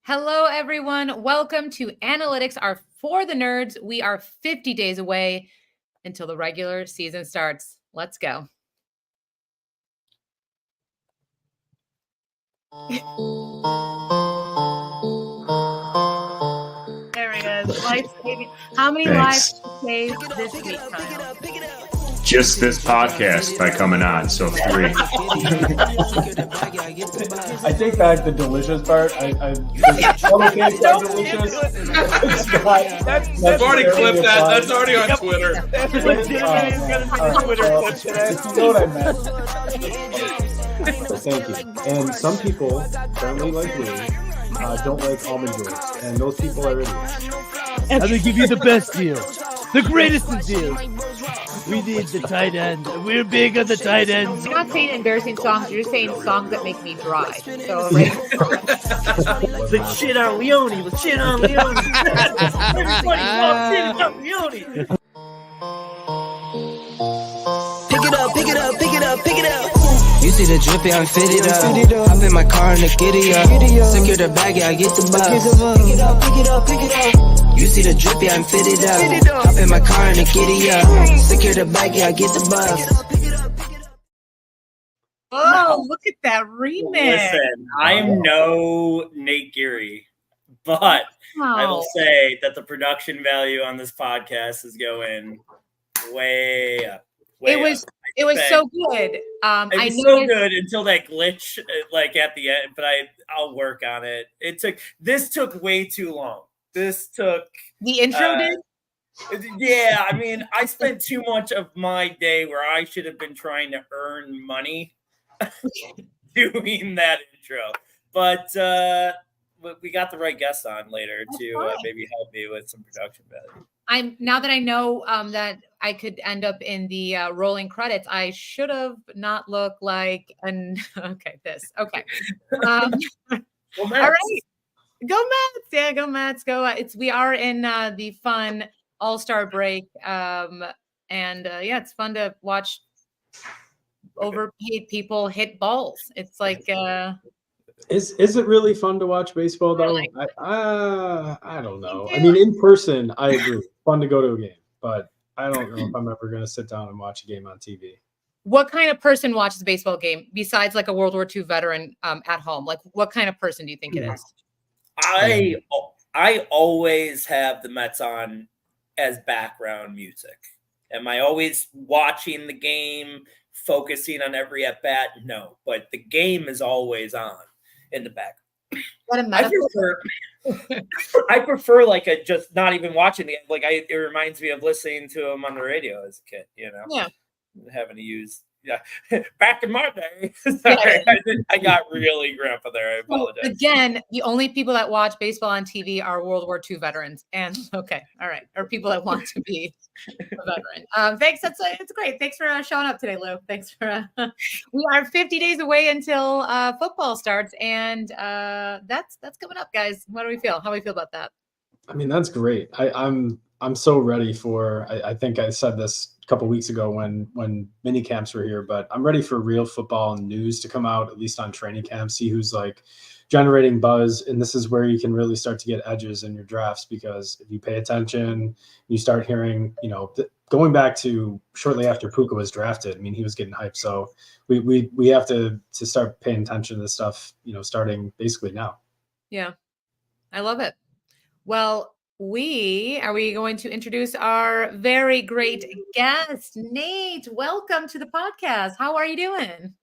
Hello, everyone. Welcome to Analytics are for the nerds. We are 50 days away until the regular season starts. Let's go. There he is. Life saving. How many lives saved this week, Kyle? Just this podcast by coming on, so 3. I take back the delicious part. All the things are delicious. I've already clipped that. That's already on Twitter. That's gonna be Twitter clip today. You know what I meant. So thank you. And some people, apparently like me, don't like almond joys, and those people are idiots. I'm gonna give you the best deal, the greatest of deals. We need the tight end. We're big on the tight ends. You're not saying embarrassing songs. You're saying songs that make me dry. So, right? Let's shit on Leone. Let's shit on Leone. Everybody loves shit on Leone. Pick it up, pick it up, pick it up, pick it up. You see the drippy, I'm fitted up. Hop in my car and the giddy up. Secure the bag, yeah, I get the bus. Pick it up, pick it up, pick it up. You see the drippy, I'm fitted up. Hop in my car and the giddy up. Secure the bag, yeah, I get the bus. Oh, look at that remix. Listen, I'm no Nate Geary, but I will say that the production value on this podcast is going way up. It was so good. It was so good until that glitch, like at the end. But I'll work on it. This took way too long. This took the intro did. Yeah, I mean, I spent too much of my day where I should have been trying to earn money doing that intro. But we got the right guest on later to maybe help me with some production value. Now that I know that I could end up in the rolling credits, I should have not looked like this. Okay. Well, all right. Go Mets. Yeah, go Mets. Go. We are in the fun All-Star break. It's fun to watch overpaid people hit balls. It's like Is it really fun to watch baseball though? I don't know. I mean, in person, I agree. Fun to go to a game, but I don't know if I'm ever going to sit down and watch a game on TV. What kind of person watches a baseball game besides like a World War II veteran at home? Like, what kind of person do you think it is? I always have the Mets on as background music. Am I always watching the game, focusing on every at bat? No, but the game is always on in the back. What a metaphor. I prefer like just not even watching the like. It reminds me of listening to them on the radio as a kid. You know, having to use. Yeah, back in my day. Sorry, I got really grandpa there. I apologize. Again, the only people that watch baseball on TV are World War II veterans, and all right, or people that want to be a veteran. Thanks. It's great. Thanks for showing up today, Lou. Thanks for. We are 50 days away until football starts, and that's coming up, guys. How do we feel about that? I mean, that's great. I'm so ready for. I think I said this a couple weeks ago when mini camps were here, but I'm ready for real football news to come out, at least on training camp, see who's like generating buzz. And this is where you can really start to get edges in your drafts, because if you pay attention, you start hearing, going back to shortly after Puka was drafted, I mean, he was getting hyped. So we have to start paying attention to this stuff, starting basically now. Yeah, I love it. Well, are we going to introduce our very great guest, Nate? Welcome to the podcast. How are you doing?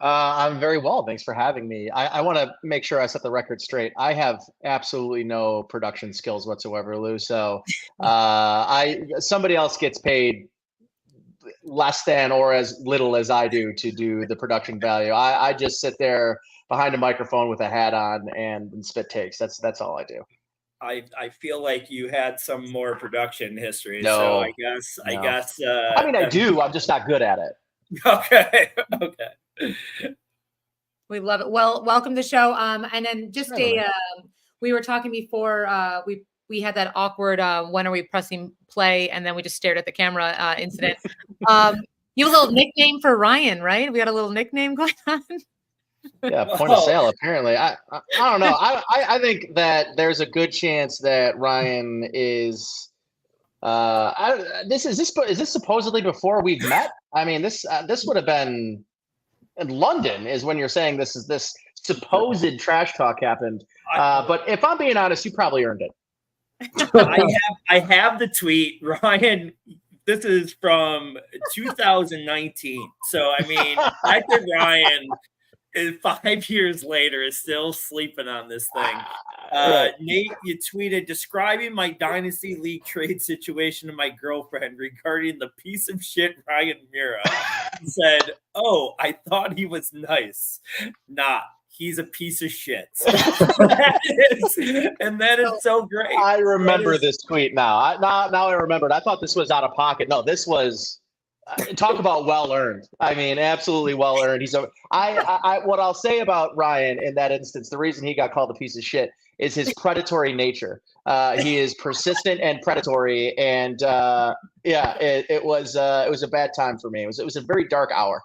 I'm very well. Thanks for having me. I want to make sure I set the record straight. I have absolutely no production skills whatsoever, Lou. So somebody else gets paid less than or as little as I do to do the production value. I just sit there behind a microphone with a hat on and spit takes. That's all I do. I feel like you had some more production history. No, so I guess. I mean, I do. I'm just not good at it. Okay. We love it. Well, welcome to the show. And then just we were talking before we had that awkward when are we pressing play, and then we just stared at the camera incident. You have a little nickname for Ryan, right? We got a little nickname going on. Yeah, point of sale. Apparently, I don't know. I think that there's a good chance that Ryan is. Is this supposedly before we've met? I mean, this would have been in London. Is when you're saying this supposed trash talk happened. But if I'm being honest, you probably earned it. I have the tweet, Ryan. This is from 2019. So I mean, I think Ryan is 5 years later is still sleeping on this thing. Nate, you tweeted describing my Dynasty League trade situation to my girlfriend regarding the piece of shit Ryan Mira. Said, "Oh, I thought he was nice. Nah, he's a piece of shit." that is so great. I remember this tweet now. Now I remembered. I thought this was out of pocket. No, this was talk about well earned. I mean, absolutely well earned. What I'll say about Ryan in that instance, the reason he got called a piece of shit is his predatory nature. He is persistent and predatory, and it was a bad time for me. It was a very dark hour.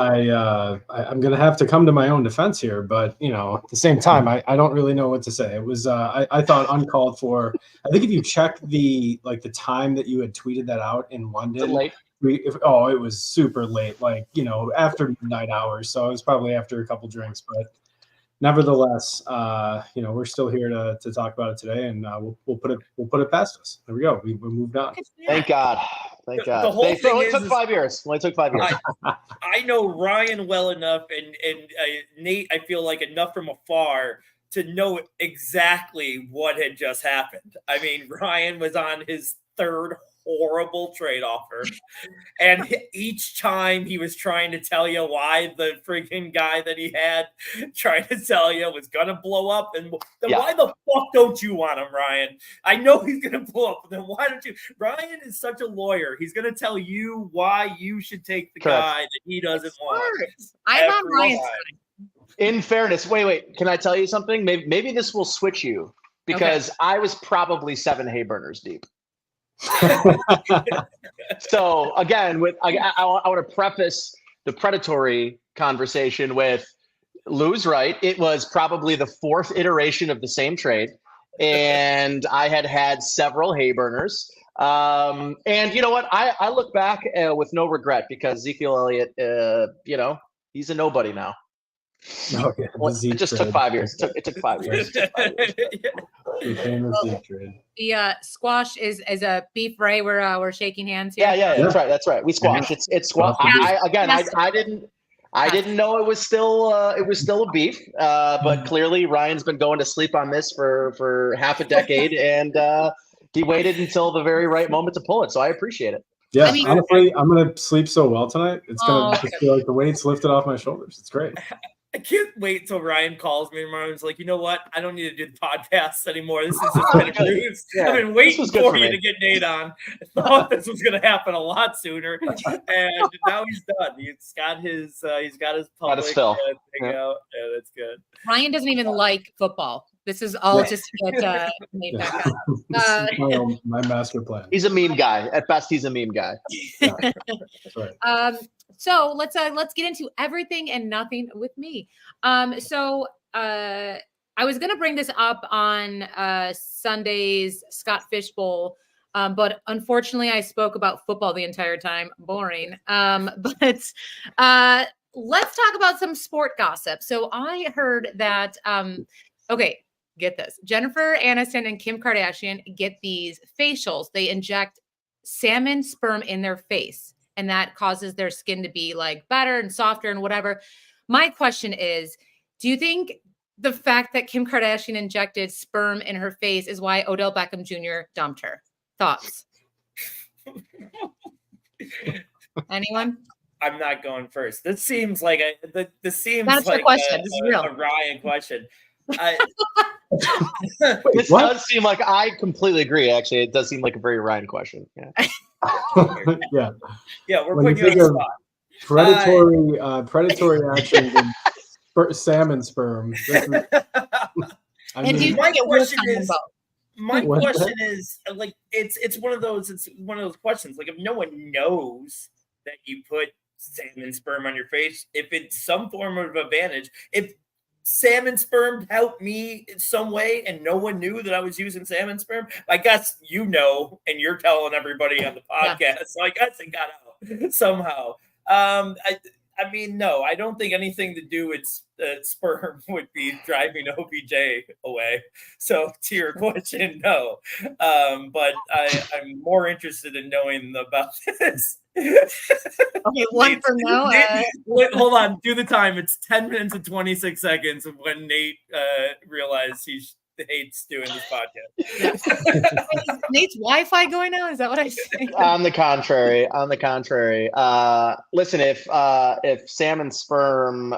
I'm gonna have to come to my own defense here, but at the same time, I don't really know what to say. It was I thought uncalled for. I think if you check the time that you had tweeted that out in London, late. It was super late, after midnight hours. So it was probably after a couple drinks, but nevertheless, we're still here to talk about it today, and we'll put it past us. There we go. We moved on. Thank God. Thank God. The whole thing only took 5 years. Only took 5 years. I know Ryan well enough, and Nate, I feel like enough from afar to know exactly what had just happened. I mean, Ryan was on his third horrible trade offer, and each time he was trying to tell you why the freaking guy that he had trying to tell you was gonna blow up, and then why the fuck don't you want him, Ryan? I know he's gonna blow up, but then why don't you? Ryan is such a lawyer. He's gonna tell you why you should take the guy that he doesn't want. I'm on Ryan's side. In fairness, wait. Can I tell you something? Maybe this will switch you, because I was probably 7 hay burners deep. So again, I want to preface the predatory conversation with Lou's right. It was probably the 4th iteration of the same trade, and I had several hay burners. And you know what? I look back with no regret, because Ezekiel Elliott, he's a nobody now. Okay, it just took 5 years. It took 5 years. The squash is a beef Ray. We're shaking hands here. Yeah. That's right. We squash. It's squash. I didn't know it was still a beef. But clearly Ryan's been going to sleep on this for half a decade, and he waited until the very right moment to pull it. So I appreciate it. Yeah, honestly, I'm gonna sleep so well tonight. It's gonna just feel like the weight's lifted off my shoulders. It's great. I can't wait till Ryan calls me and Ryan's like, you know what? I don't need to do the podcast anymore. This has just been a cruise. I've been waiting for you to get Nate on. I thought this was going to happen a lot sooner, and now he's done. He's got his public thing out. Yeah, that's good. Ryan doesn't even like football. This is all just to get Nate back on. My master plan. He's a meme guy. At best, he's a meme guy. Yeah, that's right. So let's get into everything and nothing with me. So I was gonna bring this up on Sunday's Scott Fish Bowl, but unfortunately I spoke about football the entire time. Boring. But let's talk about some sport gossip. So I heard that get this. Jennifer Aniston and Kim Kardashian get these facials. They inject salmon sperm in their face, and that causes their skin to be like better and softer and whatever. My question is, do you think the fact that Kim Kardashian injected sperm in her face is why Odell Beckham Jr. dumped her? Thoughts? Anyone? I'm not going first. This seems like this That's like the question. This is real. A Ryan question. This does seem like, I completely agree. Actually, it does seem like a very Ryan question. Yeah. Yeah, we're putting you on the spot. Predatory action in salmon sperm. My question is like it's one of those questions. Like, if no one knows that you put salmon sperm on your face if it's some form of advantage. If salmon sperm helped me in some way and no one knew that I was using salmon sperm, I guess you know, and you're telling everybody on the podcast. Yeah. So I guess it got out somehow. I mean, no, I don't think anything to do with sperm would be driving OBJ away. So to your question, no. But I'm more interested in knowing about this. Okay, one for no. Hold on, do the time. It's 10 minutes and 26 seconds of when Nate realized he hates doing this podcast. Is Nate's Wi-Fi going out? Is that what I say? On the contrary. Listen, if salmon sperm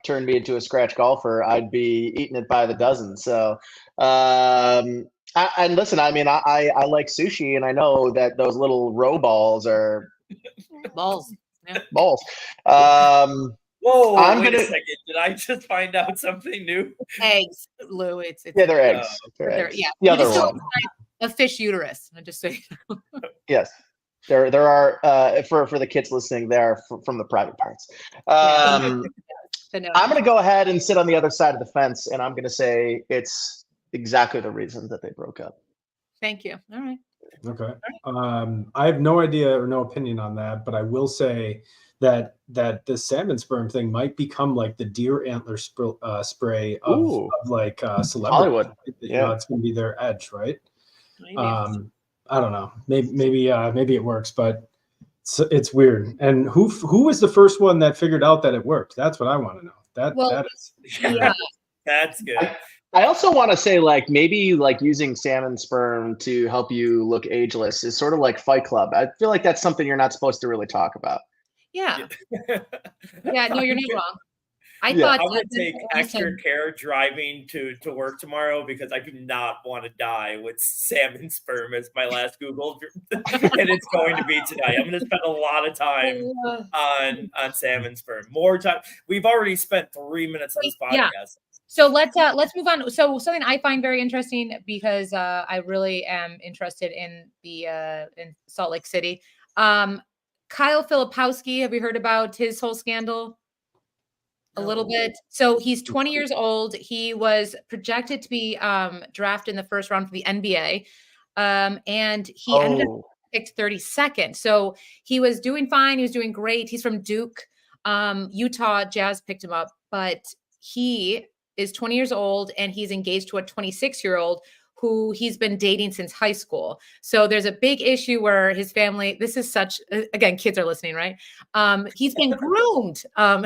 turned me into a scratch golfer, I'd be eating it by the dozen. So, and listen, I mean, I like sushi, and I know that those little roe balls are balls. Yeah. Balls. Whoa! Wait a second. Did I just find out something new? Eggs, Lou. It's yeah, they're eggs. They're, yeah, the other one. A fish uterus. I just say. Yes, there are for the kids listening. They are from the private parts. I'm going to go ahead and sit on the other side of the fence, and I'm going to say it's exactly the reason that they broke up. Thank you. All right. Okay. I have no idea or no opinion on that, but I will say that the salmon sperm thing might become like the deer antler spray of like celebrity. Hollywood. You know, it's going to be their edge, right? I don't know. Maybe it works, but it's weird. And who was the first one that figured out that it worked? That's what I want to know. That is. Yeah. That's good. I also want to say, like, maybe like using salmon sperm to help you look ageless is sort of like Fight Club. I feel like that's something you're not supposed to really talk about. Yeah. Yeah. No, you're not wrong. I thought I would take extra care driving to work tomorrow because I do not want to die with salmon sperm as my last Google, and it's going to be tonight. I'm going to spend a lot of time on salmon sperm. More time. We've already spent 3 minutes on this podcast. Yeah. So let's move on. So something I find very interesting because I really am interested in the in Salt Lake City. Kyle Filipowski, have you heard about his whole scandal? A little bit. So he's 20 years old. He was projected to be drafted in the first round for the NBA. And he ended up picked 32nd. So he was doing fine. He was doing great. He's from Duke. Utah Jazz picked him up, but he is 20 years old and he's engaged to a 26-year-old who he's been dating since high school. So there's a big issue where his family, this is such, again, kids are listening, right? He's been groomed. So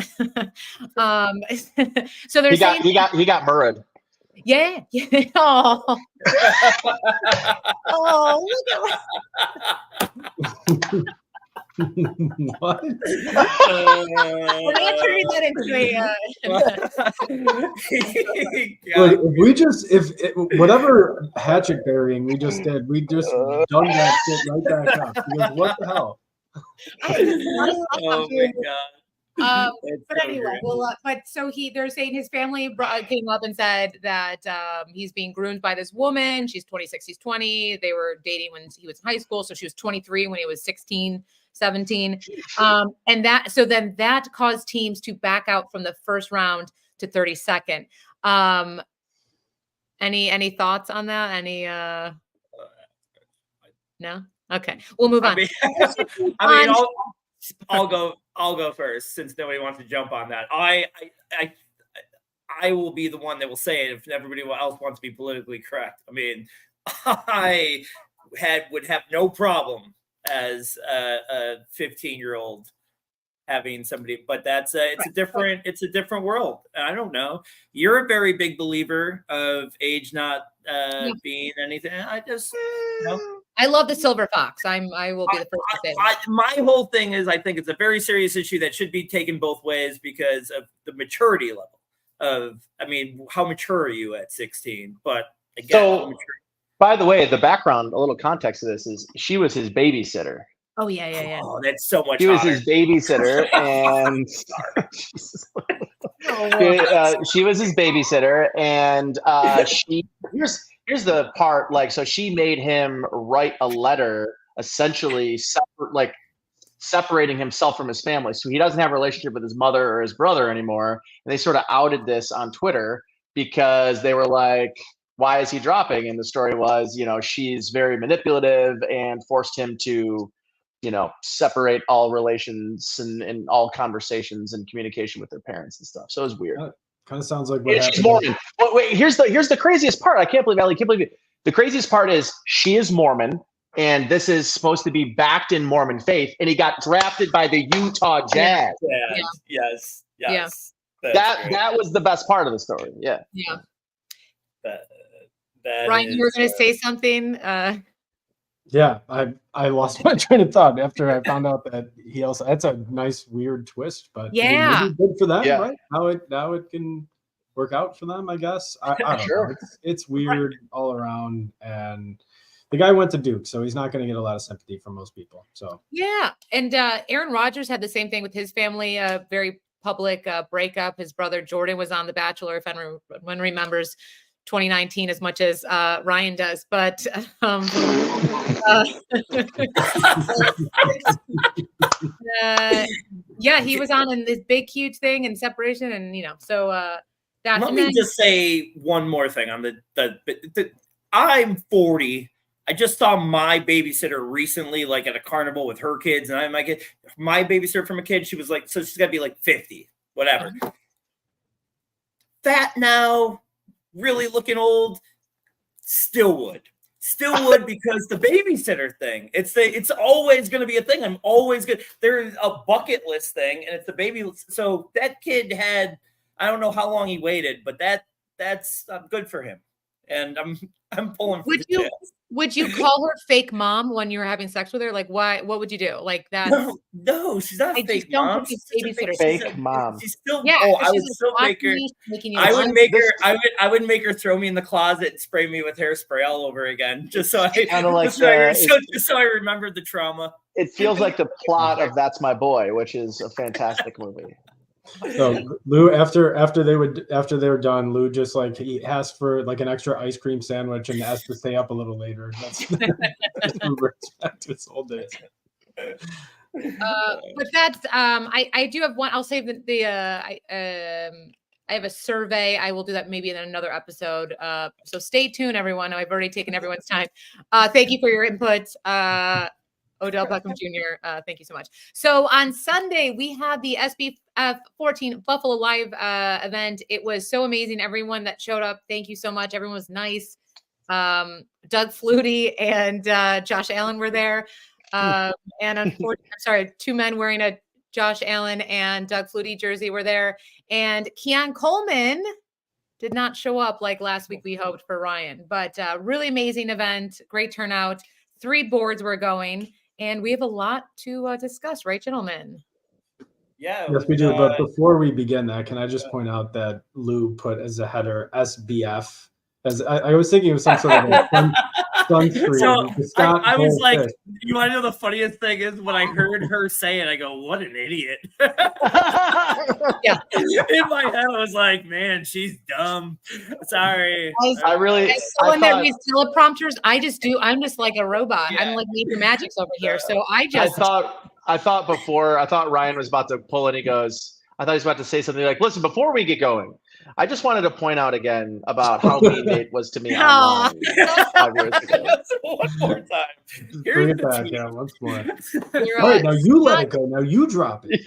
there's he got murdered. Yeah. Oh. Oh, look at what? We're not turning that into whatever hatchet burying we just did, we just dug that shit right back up. Because what the hell? Oh my god. But anyway, but so they're saying his family came up and said that he's being groomed by this woman. She's 26, he's 20. They were dating when he was in high school. So she was 23 when he was 16, 17. And that caused teams to back out from the first round to 32nd. Any thoughts on that? No? Okay. We'll move on. I'll go first since nobody wants to jump on that. I will be the one that will say it if everybody else wants to be politically correct. I mean, I would have no problem as a 15-year-old having somebody, but it's a different world. I don't know. You're a very big believer of age not being anything. I just I love the silver fox. I will be the first to say that. My whole thing is I think it's a very serious issue that should be taken both ways because of the maturity level how mature are you at 16? But again, by the way, the background, a little context to this is she was his babysitter. Oh yeah. Oh, that's so much. She was his babysitter, and she was his babysitter, and here's the part. Like, so she made him write a letter, essentially separating himself from his family. So he doesn't have a relationship with his mother or his brother anymore. And they sort of outed this on Twitter because they were like, why is he dropping? And the story was, she's very manipulative and forced him to, separate all relations and all conversations and communication with their parents and stuff. So it was weird. Kind of sounds like what happened. She's Mormon. But wait, here's the craziest part. I can't believe it. The craziest part is she is Mormon, and this is supposed to be backed in Mormon faith, and he got drafted by the Utah Jazz. Yes. Yeah. That was the best part of the story. Yeah. Yeah. That Ryan, you were going to say something. Yeah, I lost my train of thought after I found out that he also. That's a nice weird twist, but Yeah, maybe good for them, Yeah. right? Now it can work out for them, I guess. I don't Sure. know. It's weird all around, and the guy went to Duke, so he's not going to get a lot of sympathy from most people. So yeah. And Aaron Rodgers had the same thing with his family. Very public breakup. His brother Jordan was on The Bachelor, if anyone remembers 2019 as much as Ryan does. But yeah, he was on in this big, huge thing and separation, and so that. Let me just say one more thing on the I'm 40. I just saw my babysitter recently, like at a carnival with her kids, and I'm like, my babysitter from a kid, she was like, so she's got to be like 50, whatever. Fat now, really looking old, still would because the babysitter thing, it's always going to be a thing. I'm always good. There's a bucket list thing, and it's the baby. So that kid had, I don't know how long he waited, but that's good for him. And I'm pulling for the chance. Would you call her fake mom when you were having sex with her? Like, why? What would you do? Like that? No, she's not a fake mom. She's fake mom. She's still. Yeah, I would still make her. I would make her throw me in the closet and spray me with hairspray all over again, just so I remembered the trauma. It feels like the plot of That's My Boy, which is a fantastic movie. So Lou, after they were done, Lou just like he asked for like an extra ice cream sandwich and asked to stay up a little later. That's back to his old days. But that's I do have one. I'll save I have a survey. I will do that maybe in another episode. So stay tuned, everyone. I've already taken everyone's time. Thank you for your input. Odell Beckham Jr., thank you so much. So on Sunday, we had the SB14 Buffalo Live event. It was so amazing. Everyone that showed up, thank you so much. Everyone was nice. Doug Flutie and Josh Allen were there. And unfortunately, two men wearing a Josh Allen and Doug Flutie jersey were there. And Keon Coleman did not show up like last week we hoped for Ryan. But really amazing event, great turnout. 3 boards were going. And we have a lot to discuss, right, gentlemen? Yeah. Yes, we do. But before we begin that, can I just point out that Lou put as a header SBF? As I was thinking it was some sort of sunscreen. So I was like, you want to know the funniest thing is when I heard her say it, I go, what an idiot. Yeah. In my head, I was like, man, she's dumb. Sorry. As someone that reads teleprompters, I'm just like a robot. Yeah. I'm like Major Magic's over here. So I thought Ryan was about to pull it. I thought he was about to say something like, listen, before we get going, I just wanted to point out again about how mean Nate was to me online. One more time. Bring it back, yeah, once more. All right, now you let it go. Now you drop it.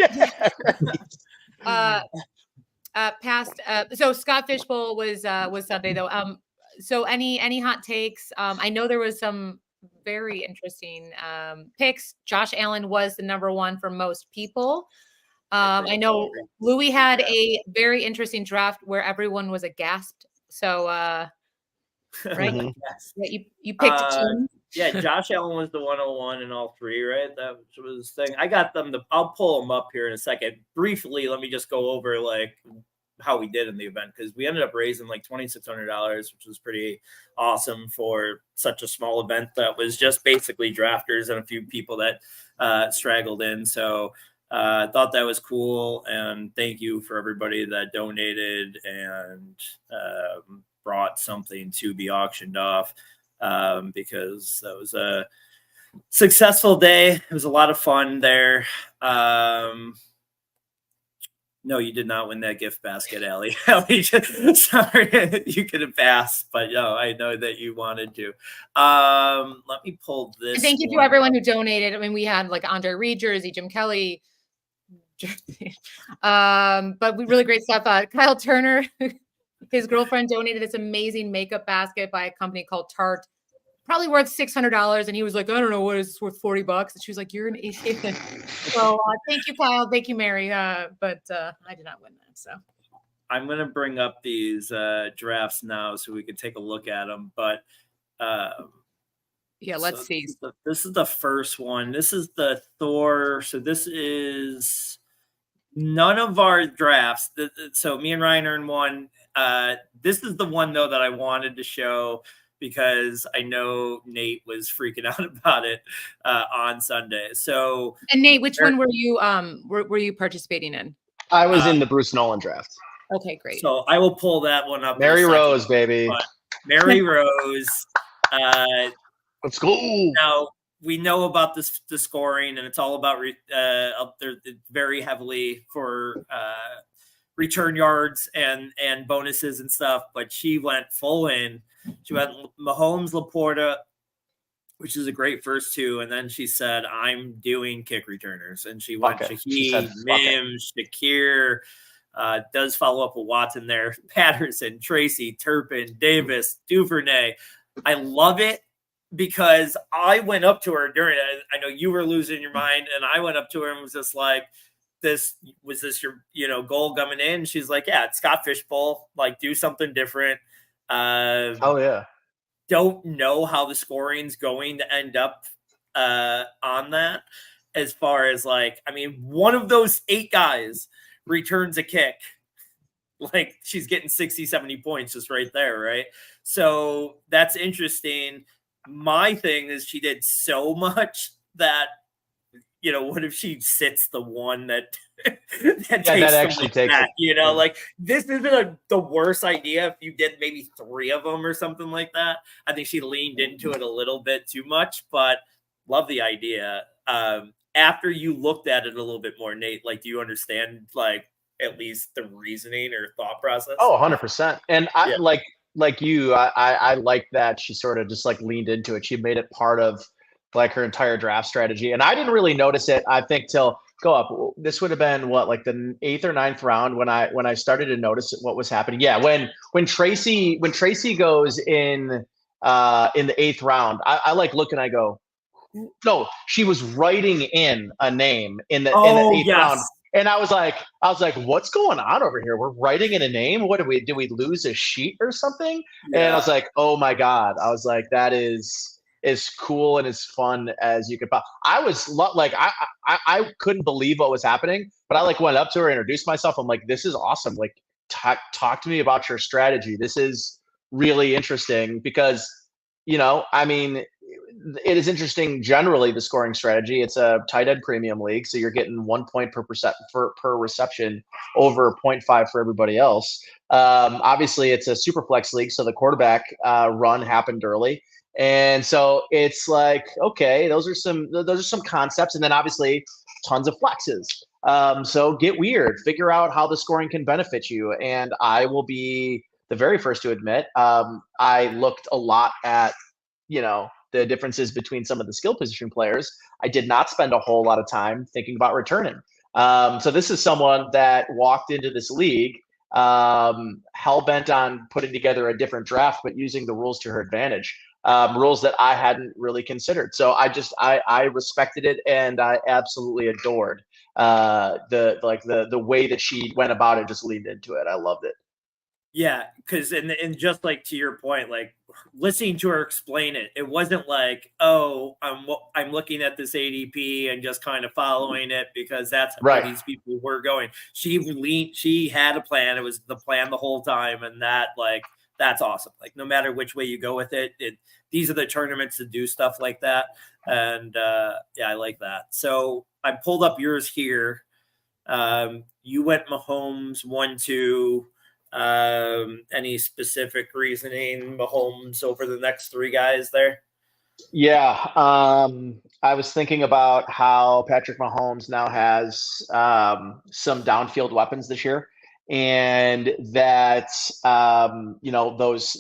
So Scott Fishbowl was Sunday though. So any hot takes? I know there was some very interesting picks. Josh Allen was the number 1 for most people. I know Louis had a very interesting draft where everyone was aghast. So, right? Mm-hmm. Yeah, you picked a team. Yeah, Josh Allen was the 101 in all 3, right? That was the thing. I got them. I'll pull them up here in a second. Briefly, let me just go over like how we did in the event because we ended up raising like $2,600, which was pretty awesome for such a small event that was just basically drafters and a few people that straggled in. So. I thought that was cool, and thank you for everybody that donated and brought something to be auctioned off because that was successful day. It was a lot of fun there. No, you did not win that gift basket, Allie. Sorry, you could have passed, but no, I know that you wanted to. Let me pull this. And thank you to everyone who donated. I mean, we had like Andre Reed jersey, Jim Kelly, but we really great stuff. Kyle Turner, his girlfriend donated this amazing makeup basket by a company called Tarte, probably worth $600. And he was like, I don't know what is worth $40. And she was like, you're an idiot. So thank you, Kyle. Thank you, Mary. But I did not win that. So I'm going to bring up these drafts now so we can take a look at them. But yeah, let's see. This is the first one. This is the Thor. So this is none of our drafts. So me and Ryan earned one. This is the one, though, that I wanted to show because I know Nate was freaking out about it on Sunday. So, and Nate, which one were you were you participating in? I was in the Bruce Nolan draft. Okay, great. So I will pull that one up. Mary Rose, baby. Mary Rose. Let's go. Now we know about the scoring, and it's all about up there very heavily for return yards and bonuses and stuff. But she went full in. She went Mahomes, Laporta, which is a great first two, and then she said, "I'm doing kick returners," and she went Shaheed, Mims, Shakir. Does follow up with Watson there, Patterson, Tracy, Turpin, Davis, Duvernay. I love it because I went up to her during it. I know you were losing your mind, and I went up to her and was just like, was this your goal coming in? She's like, yeah, it's Scott Fishbowl, like do something different. Oh yeah. Don't know how the scoring's going to end up on that. As far as one of those 8 guys returns a kick, like she's getting 60, 70 points just right there, right? So that's interesting. My thing is she did so much that, what if she sits the one that actually takes that, it. Like this isn't the worst idea if you did maybe 3 of them or something like that. I think she leaned into it a little bit too much, but love the idea. After you looked at it a little bit more, Nate, do you understand at least the reasoning or thought process? Oh, 100%. And I like you, I like that she sort of just leaned into it. She made it part of her entire draft strategy. And I didn't really notice it, I think, till go up. This would have been the 8th or 9th round when I started to notice what was happening. Yeah, when Tracy goes in the 8th round, I look and I go, no, she was writing in a name in the 8th round. And I was like, what's going on over here? We're writing in a name. What did we lose a sheet or something? Yeah. And I was like, oh my God. I was like, that is as cool and as fun as you could. I was I couldn't believe what was happening, but I went up to her, introduced myself. I'm like, this is awesome. Talk to me about your strategy. This is really interesting because, it is interesting generally, the scoring strategy. It's a tight end premium league, so you're getting 1 point per reception over 0.5 for everybody else. Obviously, it's a super flex league, so the quarterback run happened early. And so it's okay, those are some concepts, and then obviously tons of flexes. So get weird, figure out how the scoring can benefit you. And I will be the very first to admit, I looked a lot at the differences between some of the skill position players. I did not spend a whole lot of time thinking about returning. So this is someone that walked into this league hell bent on putting together a different draft, but using the rules to her advantage. Rules that I hadn't really considered. So I respected it, and I absolutely adored the way that she went about it, just leaned into it. I loved it. Yeah, because and just to your point, listening to her explain it, it wasn't oh, I'm looking at this ADP and just kind of following it because that's where these people were going. She had a plan. It was the plan the whole time, and that's awesome. No matter which way you go with it, these are the tournaments to do stuff like that. And I like that. So I pulled up yours here. You went Mahomes 1-2. Any specific reasoning Mahomes over the next 3 guys there? Yeah, I was thinking about how Patrick Mahomes now has some downfield weapons this year, and that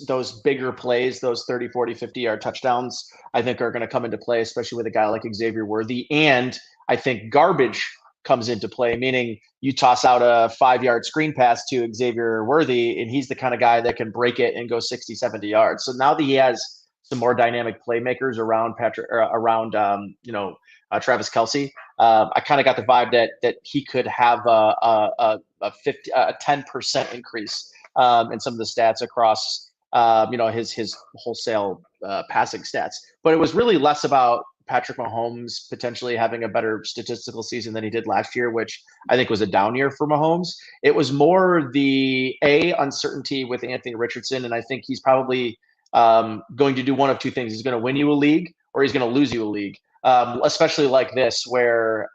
those bigger plays, those 30, 40, 50-yard touchdowns, I think are going to come into play, especially with a guy like Xavier Worthy. And I think garbage comes into play, meaning you toss out a 5-yard screen pass to Xavier Worthy, and he's the kind of guy that can break it and go 60, 70 yards. So now that he has some more dynamic playmakers around Travis Kelce. I kind of got the vibe that he could have a 10% increase in some of the stats across his wholesale passing stats. But it was really less about Patrick Mahomes potentially having a better statistical season than he did last year, which I think was a down year for Mahomes. It was more the uncertainty with Anthony Richardson, and I think he's probably going to do one of two things. He's going to win you a league or he's going to lose you a league. Especially like this, where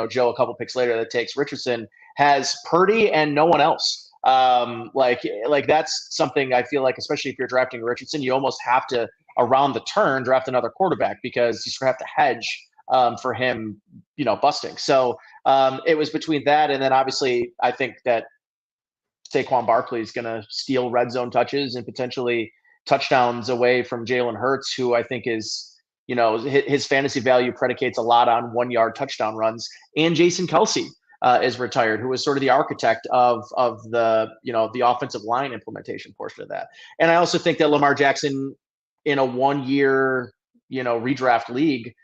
Joe a couple picks later that takes Richardson has Purdy and no one else. Like that's something I feel like, especially if you're drafting Richardson, you almost have to around the turn draft another quarterback because you sort of have to hedge for him, busting. So it was between that and then obviously I think that Saquon Barkley is going to steal red zone touches and potentially touchdowns away from Jalen Hurts, who I think is, his fantasy value predicates a lot on 1-yard touchdown runs. And Jason Kelce is retired, who was sort of the architect of the offensive line implementation portion of that. And I also think that Lamar Jackson in a 1-year, redraft league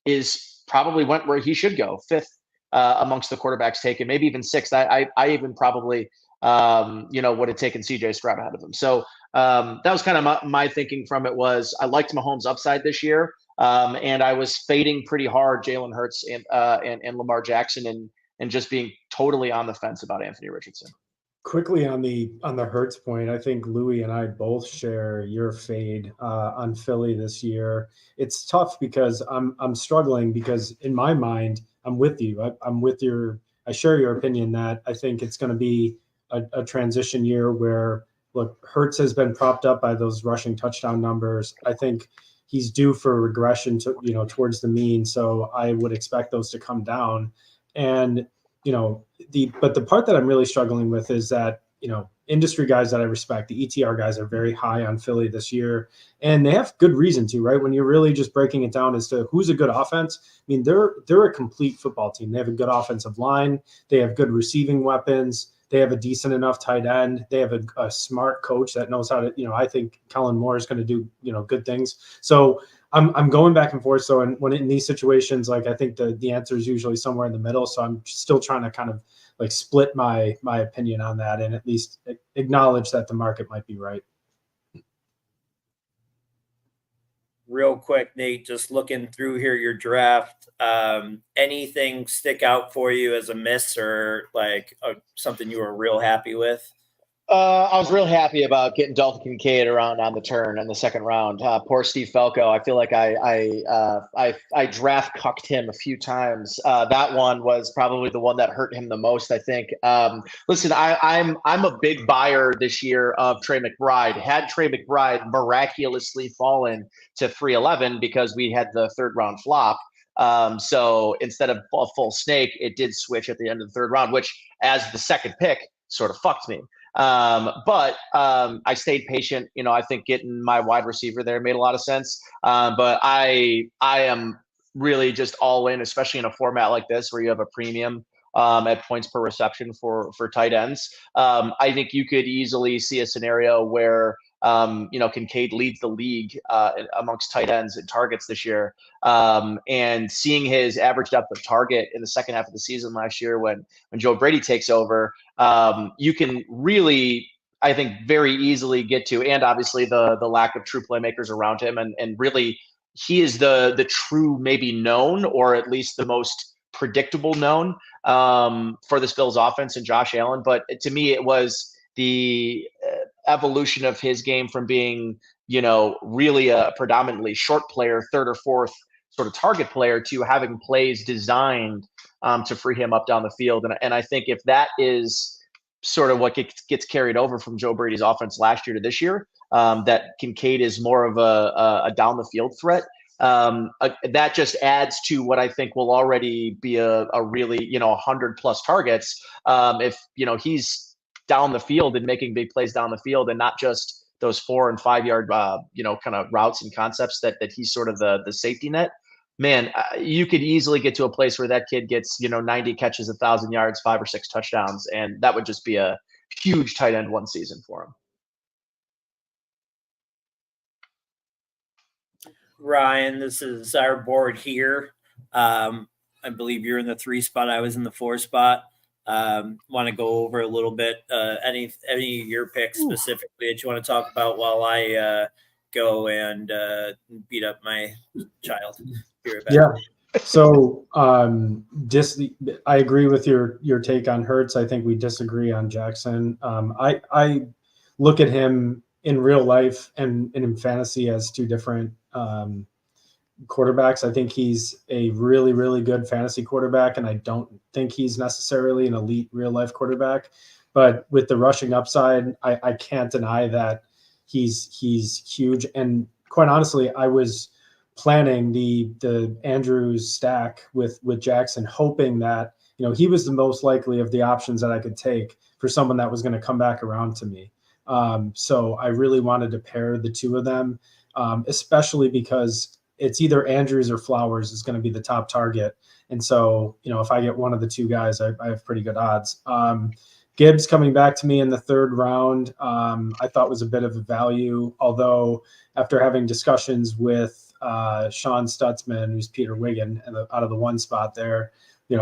is probably went where he should go, 5th amongst the quarterbacks taken, maybe even 6th. I even probably would have taken CJ Stroud ahead of him. So that was kind of my thinking from it was I liked Mahomes' upside this year, and I was fading pretty hard Jalen Hurts and Lamar Jackson and just being totally on the fence about Anthony Richardson. Quickly on the Hurts point, I think Louis and I both share your fade on Philly this year. It's tough because I'm struggling because in my mind I'm with you. I share your opinion that I think it's going to be a transition year where look, Hurts has been propped up by those rushing touchdown numbers. I think he's due for regression to towards the mean, so I would expect those to come down. And but the part that I'm really struggling with is that, industry guys that I respect, the ETR guys are very high on Philly this year, and they have good reason to, right? When you're really just breaking it down as to who's a good offense, I mean, they're a complete football team. They have a good offensive line. They have good receiving weapons. They have a decent enough tight end. They have a smart coach that knows how to, I think Kellen Moore is going to do, good things. So I'm going back and forth. So when in these situations, like I think the answer is usually somewhere in the middle. So I'm still trying to kind of like split my opinion on that and at least acknowledge that the market might be right. Real quick, Nate, just looking through here, your draft, anything stick out for you as a miss or like something you were real happy with? I was real happy about getting Dalton Kincaid around on the turn in the second round. Poor Steve Falco. I feel like I draft cucked him a few times. That one was probably the one that hurt him the most, I think. Listen, I'm a big buyer this year of Trey McBride. Had Trey McBride miraculously fallen to 311 because we had the third round flop. So instead of a full snake, it did switch at the end of the third round, which as the second pick sort of fucked me. But I stayed patient. I think getting my wide receiver there made a lot of sense. But I am really just all in, especially in a format like this where you have a premium at points per reception for tight ends. I think you could easily see a scenario where Kincaid leads the league amongst tight ends and targets this year. And seeing his average depth of target in the second half of the season last year when Joe Brady takes over, you can really, I think, very easily get to, and obviously the lack of true playmakers around him. And really, he is the true maybe known, or at least the most predictable known for this Bills offense and Josh Allen. But to me, it was the evolution of his game from being, really a predominantly short player, third or fourth sort of target player, to having plays designed to free him up down the field. And I think if that is sort of what gets carried over from Joe Brady's offense last year to this year. That Kincaid is more of a down the field threat. That just adds to what I think will already be a really 100+ targets. If he's down the field and making big plays down the field, and not just those 4 and 5 yard kind of routes and concepts that he's sort of the safety net. Man, you could easily get to a place where that kid gets 90 catches, 1,000 yards, 5 or 6 touchdowns, and that would just be a huge tight end one season for him. Ryan, this is our board here. I believe you're in the 3 spot. I was in the 4 spot. Want to go over a little bit any of your picks specifically that you want to talk about while I go and beat up my child. Yeah. So I agree with your take on Hurts. I think we disagree on Jackson. I look at him in real life and in fantasy as 2 different quarterbacks. I think he's a really, really good fantasy quarterback, and I don't think he's necessarily an elite real life quarterback. But with the rushing upside, I can't deny that he's huge. And quite honestly, I was planning the Andrews stack with Jackson, hoping that he was the most likely of the options that I could take for someone that was going to come back around to me. So I really wanted to pair the 2 of them, especially because it's either Andrews or Flowers is going to be the top target. And so, if I get one of the 2 guys, I have pretty good odds. Gibbs coming back to me in the 3rd round, I thought was a bit of a value, although after having discussions with Sean Stutzman, who's Peter Wiggin, out of the 1 spot there,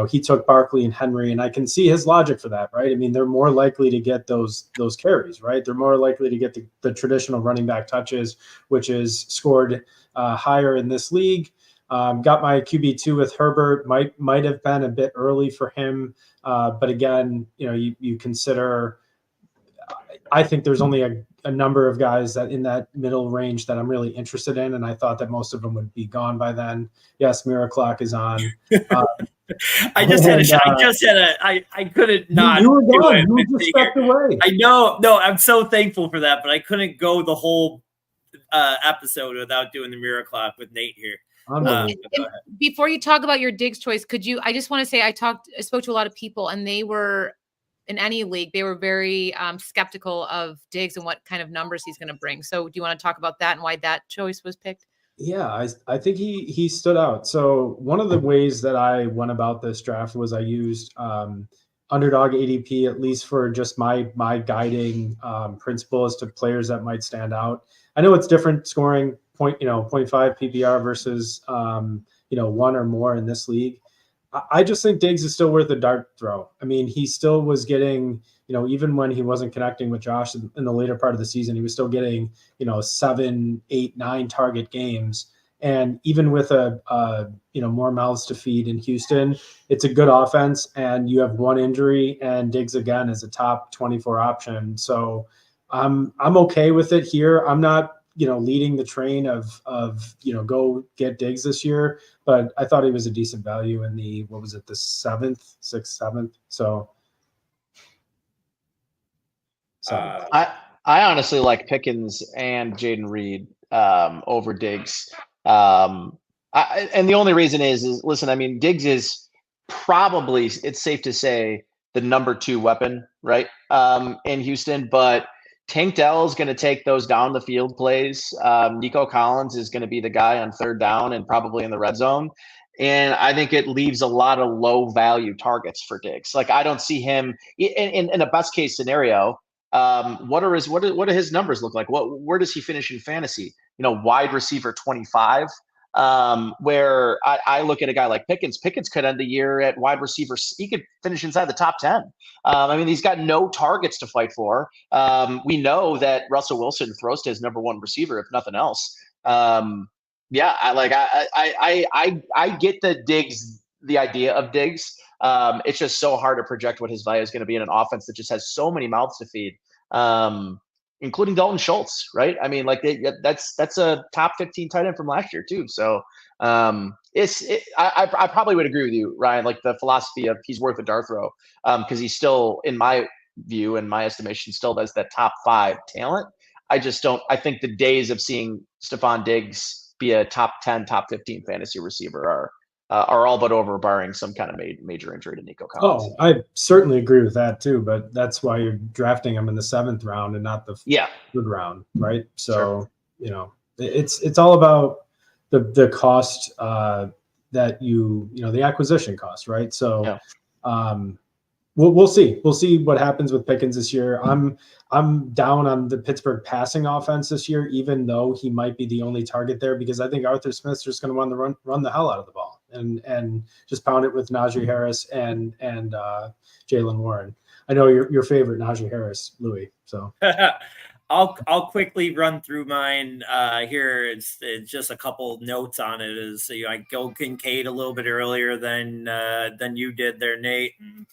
he took Barkley and Henry, and I can see his logic for that, right? I mean, they're more likely to get those carries, right? They're more likely to get the traditional running back touches, which is scored higher in this league. Got my QB2 with Herbert. Might have been a bit early for him, but again, you consider. I think there's only a number of guys that in that middle range that I'm really interested in, and I thought that most of them would be gone by then. Yes, Mirror Clock is on. I couldn't not. You were gone. You were just stepped away. I know. No, I'm so thankful for that, but I couldn't go the whole episode without doing the Mirror Clock with Nate here. Before you talk about your Diggs choice, I just want to say I spoke to a lot of people, and they were in any league, they were very skeptical of Diggs and what kind of numbers he's going to bring. So do you want to talk about that and why that choice was picked? Yeah, I think he stood out. So one of the ways that I went about this draft was I used underdog ADP, at least for just my guiding principle as to players that might stand out. I know it's different scoring 0.5 PPR versus 1 or more in this league. I just think Diggs is still worth a dart throw. I mean, he still was getting, even when he wasn't connecting with Josh in the later part of the season, he was still getting, 7, 8, 9 target games. And even with more mouths to feed in Houston, it's a good offense, and you have 1 injury, and Diggs again is a top 24 option. So I'm okay with it here. I'm not, leading the train of go get Diggs this year, but I thought he was a decent value in the 6th, 7th. So I honestly like Pickens and Jaden Reed over Diggs. And the only reason is listen, I mean, Diggs is probably, it's safe to say, the number 2 weapon, right? In Houston, but Tank Dell is going to take those down the field plays. Nico Collins is going to be the guy on 3rd down and probably in the red zone. And I think it leaves a lot of low value targets for Diggs. Like, I don't see him in a best case scenario. What do his numbers look like? Where does he finish in fantasy? Wide receiver 25. Where I look at a guy like Pickens. Pickens could end the year at wide receiver. He could finish inside the top 10. I mean, he's got no targets to fight for. We know that Russell Wilson throws to his number 1 receiver, if nothing else. Yeah, I get the idea of Diggs. It's just so hard to project what his value is going to be in an offense that just has so many mouths to feed. Including Dalton Schultz, right? I mean, that's a top 15 tight end from last year too. So I probably would agree with you, Ryan. Like, the philosophy of he's worth a dart throw, because he's still, in my view, in my estimation, still has that top 5 talent. I just don't. I think the days of seeing Stephon Diggs be a top 10, top 15 fantasy receiver are all but over, barring some kind of major injury to Nico Collins. Oh, I certainly agree with that too, but that's why you're drafting him in the 7th round and not the 3rd round, right? So, it's all about the cost that the acquisition cost, right? So, we'll see. We'll see what happens with Pickens this year. I'm down on the Pittsburgh passing offense this year, even though he might be the only target there, because I think Arthur Smith's just going to want to run the hell out of the ball and just pound it with Najee Harris and Jaylen Warren. I know your favorite Najee Harris, Louis. So I'll quickly run through mine here. It's just a couple notes on it. I go Kincaid a little bit earlier than you did there, Nate. And,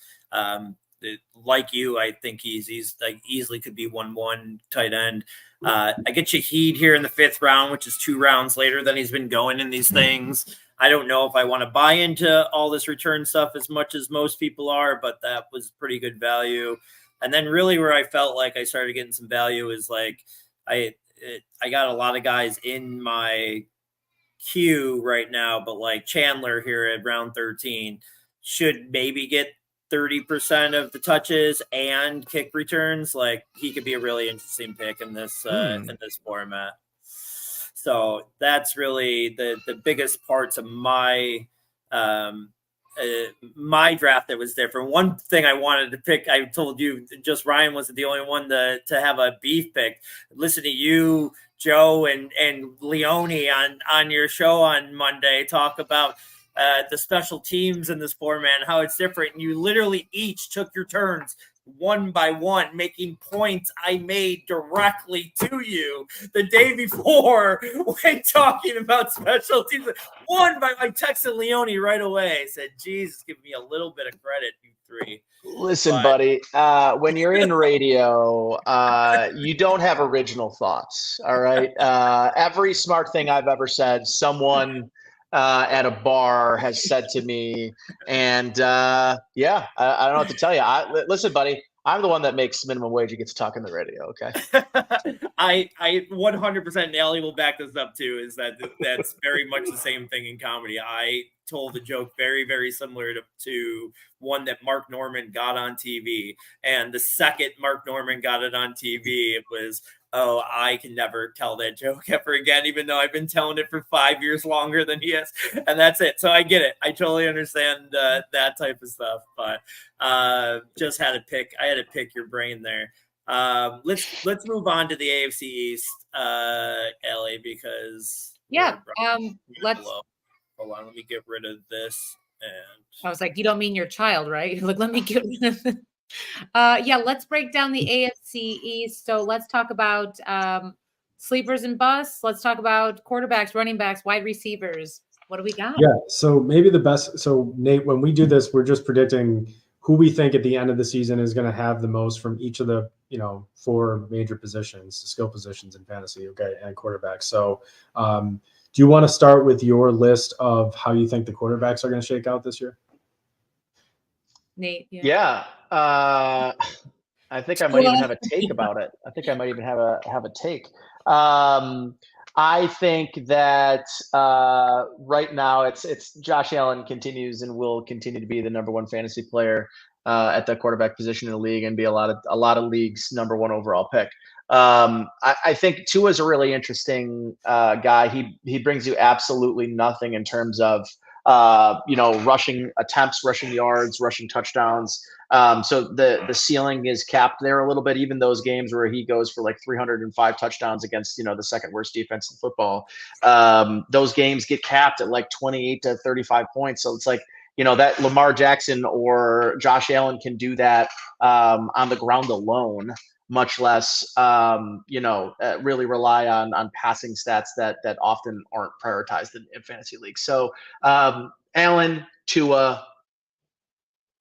like you, I think he's like easily could be 1-1 tight end. I get Shaheed here in the 5th round, which is 2 rounds later than he's been going in these things. I don't know if I want to buy into all this return stuff as much as most people are, but that was pretty good value. And then really where I felt like I started getting some value is like I got a lot of guys in my queue right now, but like Chandler here at round 13 should maybe get 30% of the touches and kick returns. Like he could be a really interesting pick in this format. So that's really the biggest parts of my my draft that was different. One thing I wanted to pick, I told you, just Ryan wasn't the only one to have a beef pick. Listen to you, Joe, and Leone on your show on Monday talk about the special teams in this format and how it's different. And you literally each took your turns one by one, making points I made directly to you the day before when talking about special teams. I texted Leone right away. Said, Jesus, give me a little bit of credit, you three. Listen, buddy, when you're in radio, you don't have original thoughts, all right? Every smart thing I've ever said, someone at a bar has said to me, and I don't know what to tell you. Listen, buddy, I'm the one that makes minimum wage and gets to talk on the radio. Okay. I 100% Nelly will back this up too. Is that's very much the same thing in comedy. I told a joke very, very similar to one that Mark Norman got on TV, and the second Mark Norman got it on TV, it was, oh, I can never tell that joke ever again, even though I've been telling it for 5 years longer than he has. And that's it. So I get it. I totally understand that type of stuff. But just had to pick. I had to pick your brain there. Let's move on to the AFC East, Ellie, because let's. Hold on, let me get rid of this. And I was like, you don't mean your child, right? Like, let me get rid of it. Let's break down the AFC East. So let's talk about sleepers and busts. Let's talk about quarterbacks, running backs, wide receivers. What do we got? Yeah, so maybe the best. So Nate, when we do this, we're just predicting who we think at the end of the season is going to have the most from each of the 4 major positions, skill positions in fantasy, okay, and quarterbacks. So do you want to start with your list of how you think the quarterbacks are going to shake out this year? Nate, yeah. I think I might even have a take about it. I think I might even have a take. I think that right now it's Josh Allen continues and will continue to be the number 1 fantasy player at the quarterback position in the league and be a lot of leagues' number 1 overall pick. I think Tua is a really interesting guy. He brings you absolutely nothing in terms of rushing attempts, rushing yards, rushing touchdowns. So the ceiling is capped there a little bit. Even those games where he goes for like 305 touchdowns against the second worst defense in football, those games get capped at like 28 to 35 points. So it's like that Lamar Jackson or Josh Allen can do that on the ground alone, much less, really rely on passing stats that often aren't prioritized in fantasy leagues. So Allen, Tua,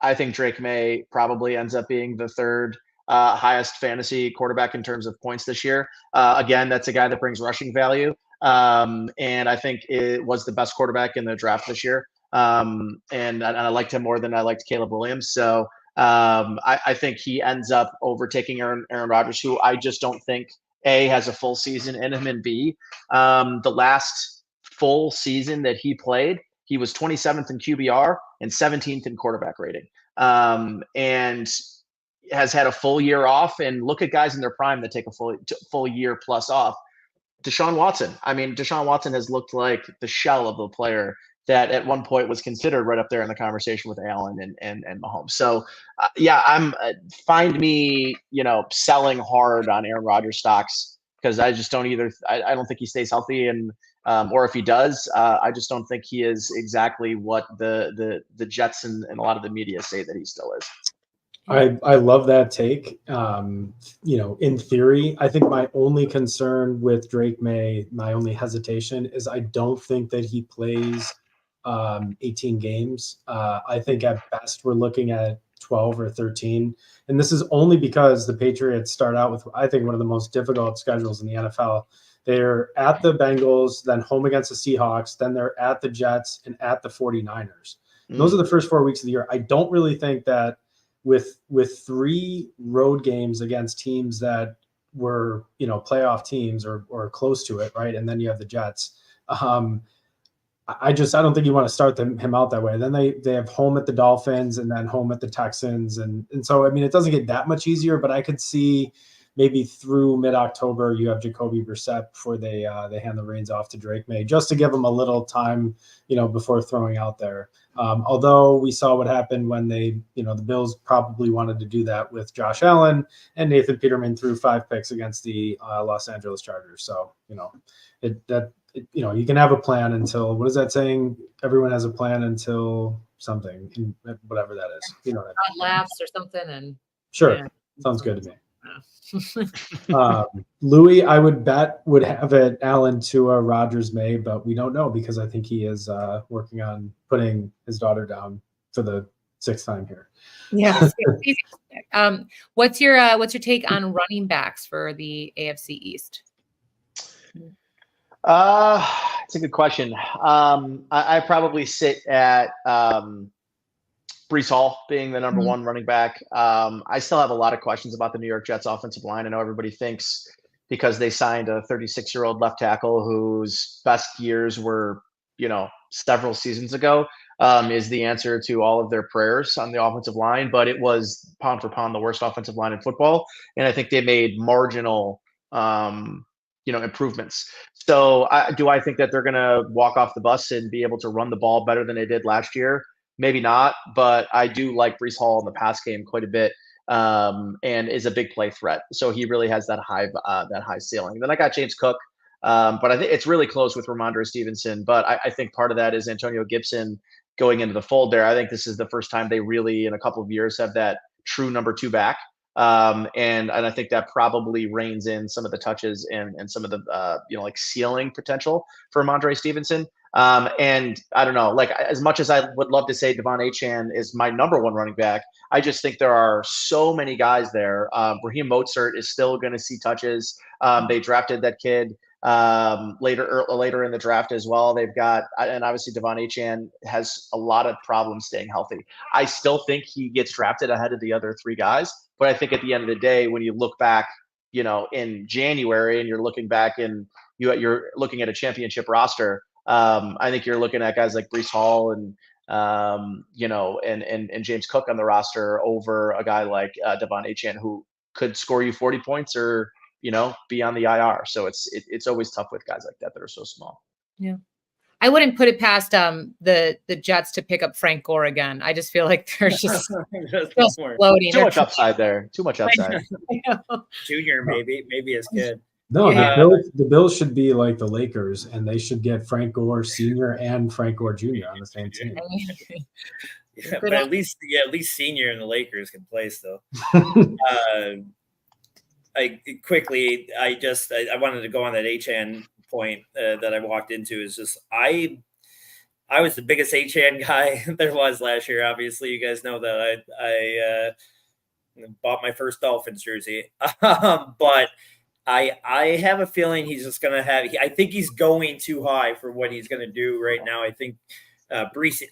I think Drake May probably ends up being the 3rd highest fantasy quarterback in terms of points this year. Again, that's a guy that brings rushing value. And I think it was the best quarterback in the draft this year. And I liked him more than I liked Caleb Williams. So I think he ends up overtaking Aaron Rodgers, who I just don't think A, has a full season in him, and B, the last full season that he played, he was 27th in QBR and 17th in quarterback rating, and has had a full year off. And look at guys in their prime that take a full year plus off. Deshaun Watson. I mean, Deshaun Watson has looked like the shell of the player that at one point was considered right up there in the conversation with Allen and Mahomes. So, I'm find me, selling hard on Aaron Rodgers stocks, because I just don't either. I don't think he stays healthy, and or if he does, I just don't think he is exactly what the Jets and a lot of the media say that he still is. I love that take. In theory, I think my only concern with Drake May, my only hesitation is I don't think that he plays 18 games. I think at best we're looking at 12 or 13. And this is only because the Patriots start out with, I think, one of the most difficult schedules in the NFL. They're at the Bengals, then home against the Seahawks, then they're at the Jets and at the 49ers. Those are the first 4 weeks of the year. I don't really think that with 3 road games against teams that were, playoff teams or close to it, right? And then you have the Jets. I don't think you want to start him out that way. Then they have home at the Dolphins and then home at the Texans. And so, I mean, it doesn't get that much easier, but I could see maybe through mid-October, you have Jacoby Brissett before they hand the reins off to Drake May, just to give him a little time, before throwing out there. Although we saw what happened when the Bills probably wanted to do that with Josh Allen, and Nathan Peterman threw 5 picks against the Los Angeles Chargers. So, you can have a plan until, what is that saying? Everyone has a plan until something, whatever that is. You know what I mean? Laughs or something. And sure. Yeah. Sounds good to me. Louis, I would bet, would have it Allen, Tua, Rodgers, May, but we don't know because I think he is working on putting his daughter down for the 6th time here. Yeah. What's your take on running backs for the AFC East? It's a good question. I probably sit at Breece Hall being the number 1 running back. I still have a lot of questions about the New York Jets offensive line. I know everybody thinks because they signed a 36-year-old left tackle whose best years were, several seasons ago, is the answer to all of their prayers on the offensive line. But it was pound for pound the worst offensive line in football. And I think they made marginal improvements. So do I think that they're going to walk off the bus and be able to run the ball better than they did last year? Maybe not, but I do like Breece Hall in the pass game quite a bit, and is a big play threat. So he really has that high ceiling. Then I got James Cook, but I think it's really close with Ramondre Stevenson. But I think part of that is Antonio Gibson going into the fold there. I think this is the first time they really, in a couple of years, have that true number 2 back. And I think that probably reins in some of the touches and some of the ceiling potential for Ramondre Stevenson. And I don't know, like, as much as I would love to say Devon Achane is my number 1 running back, I just think there are so many guys there. Raheem Mostert is still going to see touches. They drafted that kid later in the draft as well. They've got, and obviously Devon Achane has a lot of problems staying healthy. I still think he gets drafted ahead of the other 3 guys, but I think at the end of the day, when you look back, in January and you're looking back and you're looking at a championship roster, I think you're looking at guys like Breece Hall and James Cook on the roster over a guy like Devon Achane, who could score you 40 points or be on the IR. So it's always tough with guys like that are so small. Yeah, I wouldn't put it past the Jets to pick up Frank Gore again. I just feel like they're just floating. Too much upside there. Too much upside. Junior, maybe his kid. No, the Bills should be like the Lakers, and they should get Frank Gore Sr. and Frank Gore Jr. on the same team. Yeah, but at least Senior and the Lakers can play still. I wanted to go on that Achane point that I walked into. Is just I was the biggest Achane guy there was last year. Obviously, you guys know that I bought my first Dolphins jersey, but I have a feeling he's just going to have. I think he's going too high for what he's going to do right now. I think Breece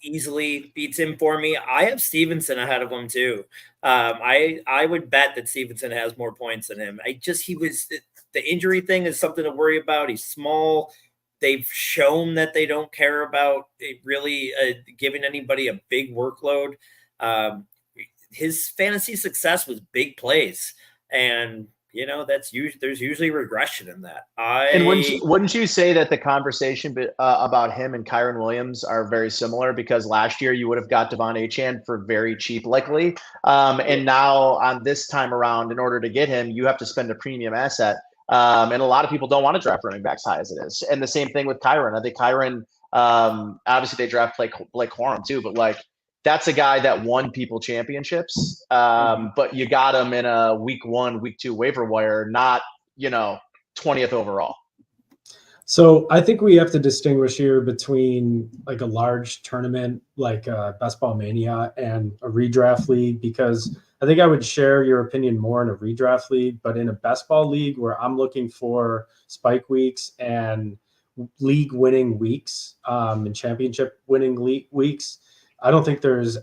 easily beats him for me. I have Stevenson ahead of him too. I would bet that Stevenson has more points than him. The injury thing is something to worry about. He's small. They've shown that they don't care about really giving anybody a big workload. His fantasy success was big plays, and there's usually regression in that. And wouldn't you say that the conversation about him and Kyron Williams are very similar? Because last year you would have got Devon Achane for very cheap, likely, and now on this time around, in order to get him, you have to spend a premium asset. And a lot of people don't want to draft running backs high as it is. And the same thing with Kyron. I think Kyron, obviously they draft Blake Corum too, but that's a guy that won people championships. But you got him in a week 1, week 2 waiver wire, not 20th overall. So I think we have to distinguish here between a large tournament like Best Ball Mania and a redraft league, because I think I would share your opinion more in a redraft league, but in a best ball league where I'm looking for spike weeks and league winning weeks and championship winning weeks, I don't think there's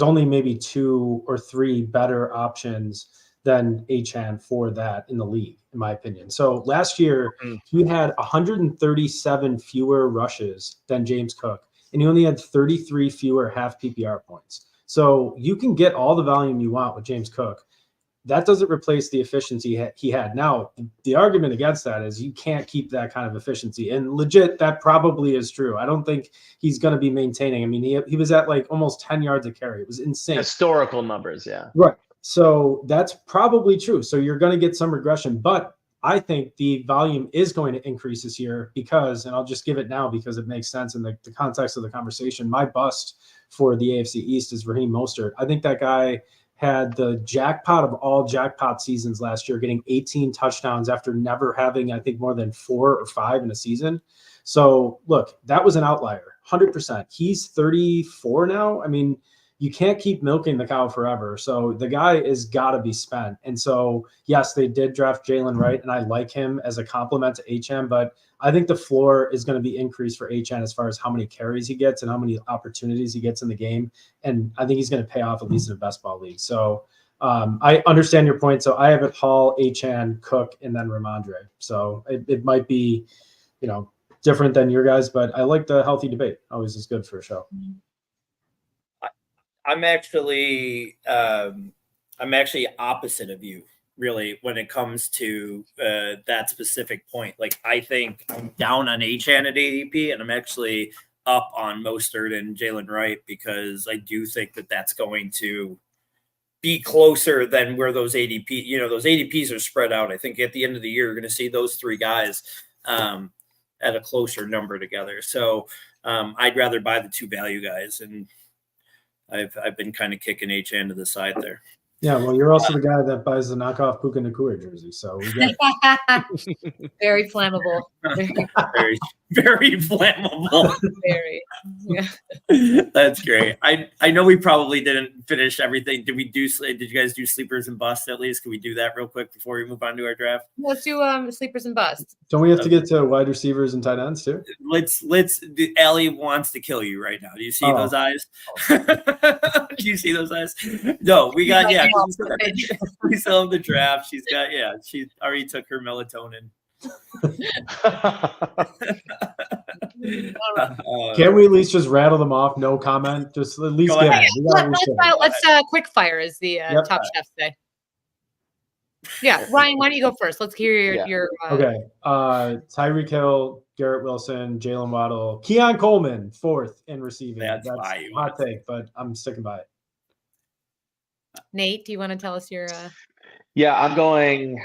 only maybe 2 or 3 better options than Achane for that in the league, in my opinion. So last year, he had 137 fewer rushes than James Cook, and he only had 33 fewer half PPR points. So you can get all the volume you want with James Cook. That doesn't replace the efficiency he had. Now, the argument against that is you can't keep that kind of efficiency. And legit, that probably is true. I don't think he's going to be maintaining. I mean, he was at almost 10 yards a carry. It was insane. Historical numbers, yeah. Right. So that's probably true. So you're going to get some regression. But I think the volume is going to increase this year because, and I'll just give it now because it makes sense in the context of the conversation, my bust for the AFC East is Raheem Mostert. I think that guy had the jackpot of all jackpot seasons last year, getting 18 touchdowns after never having, I think, more than 4 or 5 in a season. So, look, that was an outlier, 100%. He's 34 now. I mean, you can't keep milking the cow forever. So the guy is got to be spent. And so, yes, they did draft Jalen Wright, and I like him as a complement to Achane, but I think the floor is going to be increased for Achane as far as how many carries he gets and how many opportunities he gets in the game. And I think he's going to pay off at least in a best ball league. So I understand your point. So I have it Hall, Achane, Cook, and then Ramondre. So it might be, different than your guys, but I like the healthy debate. Always is good for a show. I'm actually opposite of you, really, when it comes to that specific point. I think I'm down on Achane at ADP, and I'm actually up on Mostert and Jalen Wright because I do think that that's going to be closer than where those ADPs are spread out. I think at the end of the year, you're going to see those 3 guys at a closer number together. So I'd rather buy the 2 value guys, and I've been kind of kicking Achane to the side there. Yeah, well, you're also the guy that buys the knockoff Puka Nacua jersey, so we got very flammable. Very, very flammable. Very. Yeah. That's great. I know we probably didn't finish everything. Did you guys do sleepers and busts at least? Can we do that real quick before we move on to our draft? Let's do sleepers and busts. Don't we have to get to wide receivers and tight ends too? Allie wants to kill you right now. Do you see those eyes? Do you see those eyes? No, we got we still have the draft. She already took her melatonin. Can we at least just rattle them off? No comment. Just at least get it. Let's quick fire, as the Top Chef say. Yeah, Ryan, why don't you go first? Let's hear your. Okay, Tyreek Hill, Garrett Wilson, Jalen Waddle, Keon Coleman, 4th in receiving. That's a hot take, but I'm sticking by it. Nate, do you want to tell us your? Yeah, I'm going.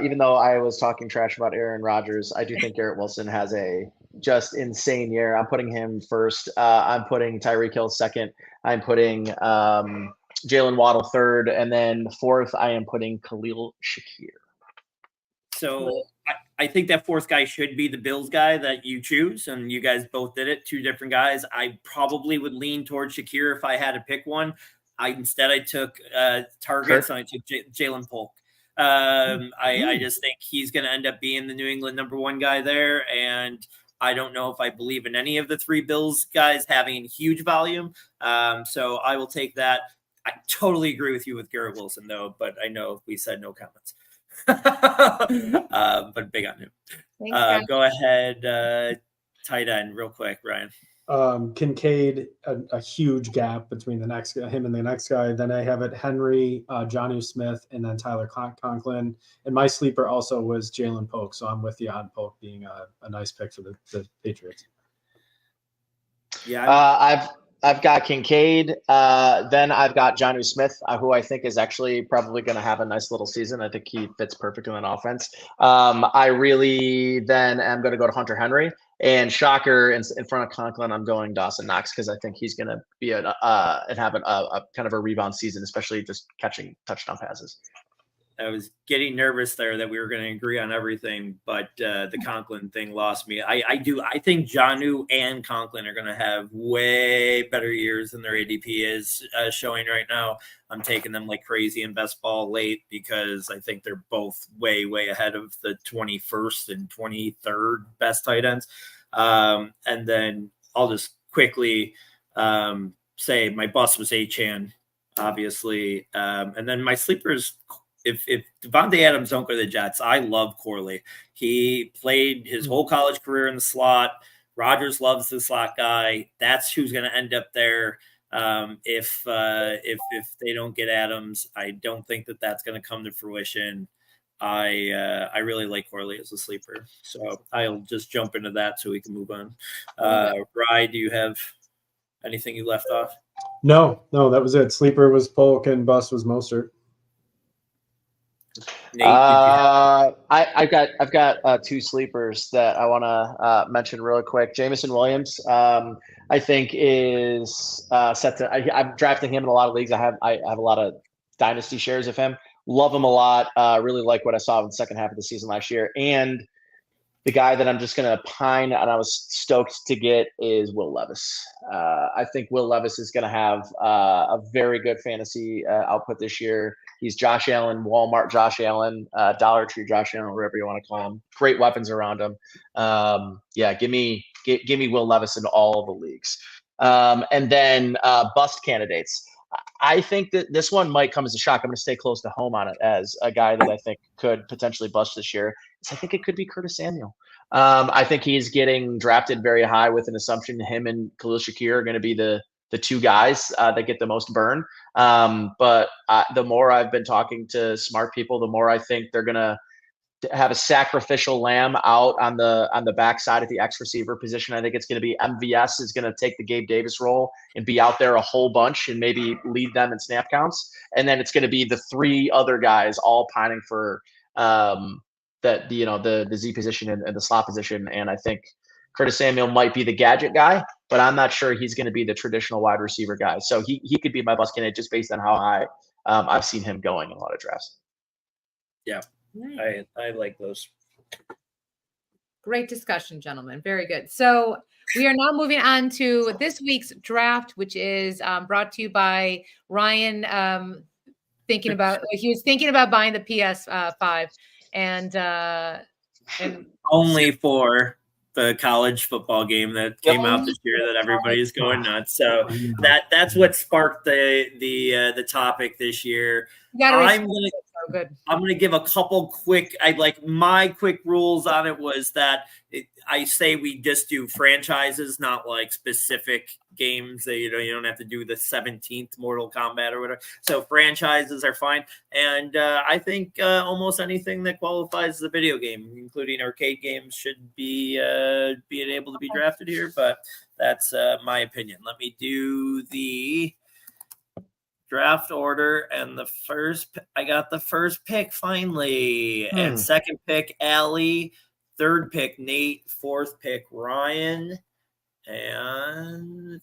Even though I was talking trash about Aaron Rodgers, I do think Garrett Wilson has a just insane year. I'm putting him first. I'm putting Tyreek Hill second. I'm putting Jalen Waddle third, and then 4th, I am putting Khalil Shakir. So I think that 4th guy should be the Bills guy that you choose, and you guys both did it. 2 different guys. I probably would lean towards Shakir if I had to pick one. Instead I took targets, and I took Jalen Polk. I just think he's going to end up being the New England number 1 guy there, and I don't know if I believe in any of the 3 Bills guys having huge volume. So I will take that. I totally agree with you with Garrett Wilson, though, but I know we said no comments. But big on him. Thanks, Go ahead, tight end, real quick, Ryan. Kincaid, a huge gap between him and the next guy. Then I have it Henry, Jonnu Smith, and then Tyler Conklin. And my sleeper also was Jalen Polk. So I'm with you on Polk being a nice pick for the Patriots. Yeah, I've got Kincaid. Then I've got Jonnu Smith, who I think is actually probably going to have a nice little season. I think he fits perfect in that offense. I really then am going to go to Hunter Henry. And shocker, in front of Conklin, I'm going Dawson Knox because I think he's going to be and have a kind of a rebound season, especially just catching touchdown passes. I was getting nervous there that we were going to agree on everything, but the Conklin thing lost me. I think Jonnu and Conklin are going to have way better years than their ADP is showing right now. I'm taking them like crazy in best ball late because I think they're both way ahead of the 21st and 23rd best tight ends. And then I'll just quickly say my bust was Achane, obviously. And then my sleepers, if Devontae Adams don't go to the Jets, I love Corley. He played his whole college career in the slot. Rodgers loves the slot guy. That's who's going to end up there. If they don't get Adams, I don't think that's going to come to fruition. I really like Corley as a sleeper, so I'll just jump into that so we can move on. Rye, do you have anything you left off? No, that was it. Sleeper was Polk and bust was Mostert. Nate, I've got 2 sleepers that I want to mention real quick. Jameson Williams, I think is set to. I'm drafting him in a lot of leagues. I have a lot of dynasty shares of him. Love him a lot. Really like what I saw in the second half of the season last year. And the guy that I'm just going to pine and I was stoked to get is Will Levis. I think Will Levis is going to have a very good fantasy output this year. He's Josh Allen, Walmart Josh Allen, Dollar Tree Josh Allen, whatever you want to call him. Great weapons around him. Give me Will Levis in all of the leagues. And then bust candidates. I think that this one might come as a shock. I'm going to stay close to home on it as a guy that I think could potentially bust this year. So I think it could be Curtis Samuel. I think he's getting drafted very high with an assumption him and Khalil Shakir are going to be the 2 guys that get the most burn. But the more I've been talking to smart people, the more I think they're going to have a sacrificial lamb out on the backside at the X receiver position. I think it's going to be MVS is going to take the Gabe Davis role and be out there a whole bunch and maybe lead them in snap counts. And then it's going to be the 3 other guys all pining for the Z position and the slot position. And I think Curtis Samuel might be the gadget guy, but I'm not sure he's going to be the traditional wide receiver guy. So he could be my bust candidate just based on how high I've seen him going in a lot of drafts. Yeah. I like those. Great discussion, gentlemen. Very good. So we are now moving on to this week's draft, which is brought to you by Ryan. He was thinking about buying the PS5 and only for the college football game that came out this year that everybody's going nuts. So that's what sparked the topic this year. I'm gonna give a couple quick. My quick rules on it was that I say we just do franchises, not like specific games. That you don't have to do the 17th Mortal Kombat or whatever. So franchises are fine, and I think almost anything that qualifies as a video game, including arcade games, should be being able to be drafted here. But that's my opinion. Let me do the draft order, and I got the first pick finally, and second pick Allie, third pick Nate, fourth pick Ryan, and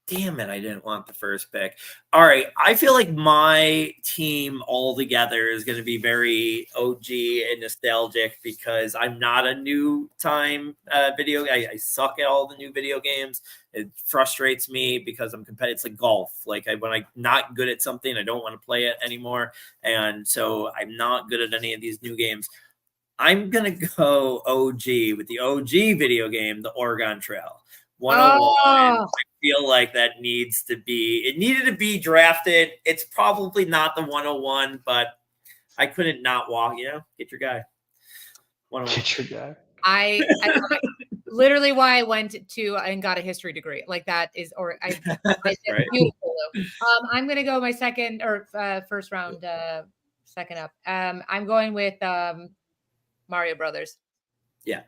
damn it, I didn't want the first pick. All right, I feel like my team all together is going to be very OG and nostalgic because I'm not a new time video. I suck at all the new video games. It frustrates me because I'm competitive. It's like golf. When I'm not good at something, I don't want to play it anymore. And so I'm not good at any of these new games. I'm gonna go OG with the OG video game, the Oregon Trail. 101. I feel like that needed to be drafted. It's probably not the 101, but I couldn't not walk. Get your guy. 101. Get your guy. I literally why I went to and got a history degree. Like that is, or I Right. beautiful. I'm gonna go my second or first round, second up. I'm going with Mario Brothers. Yeah.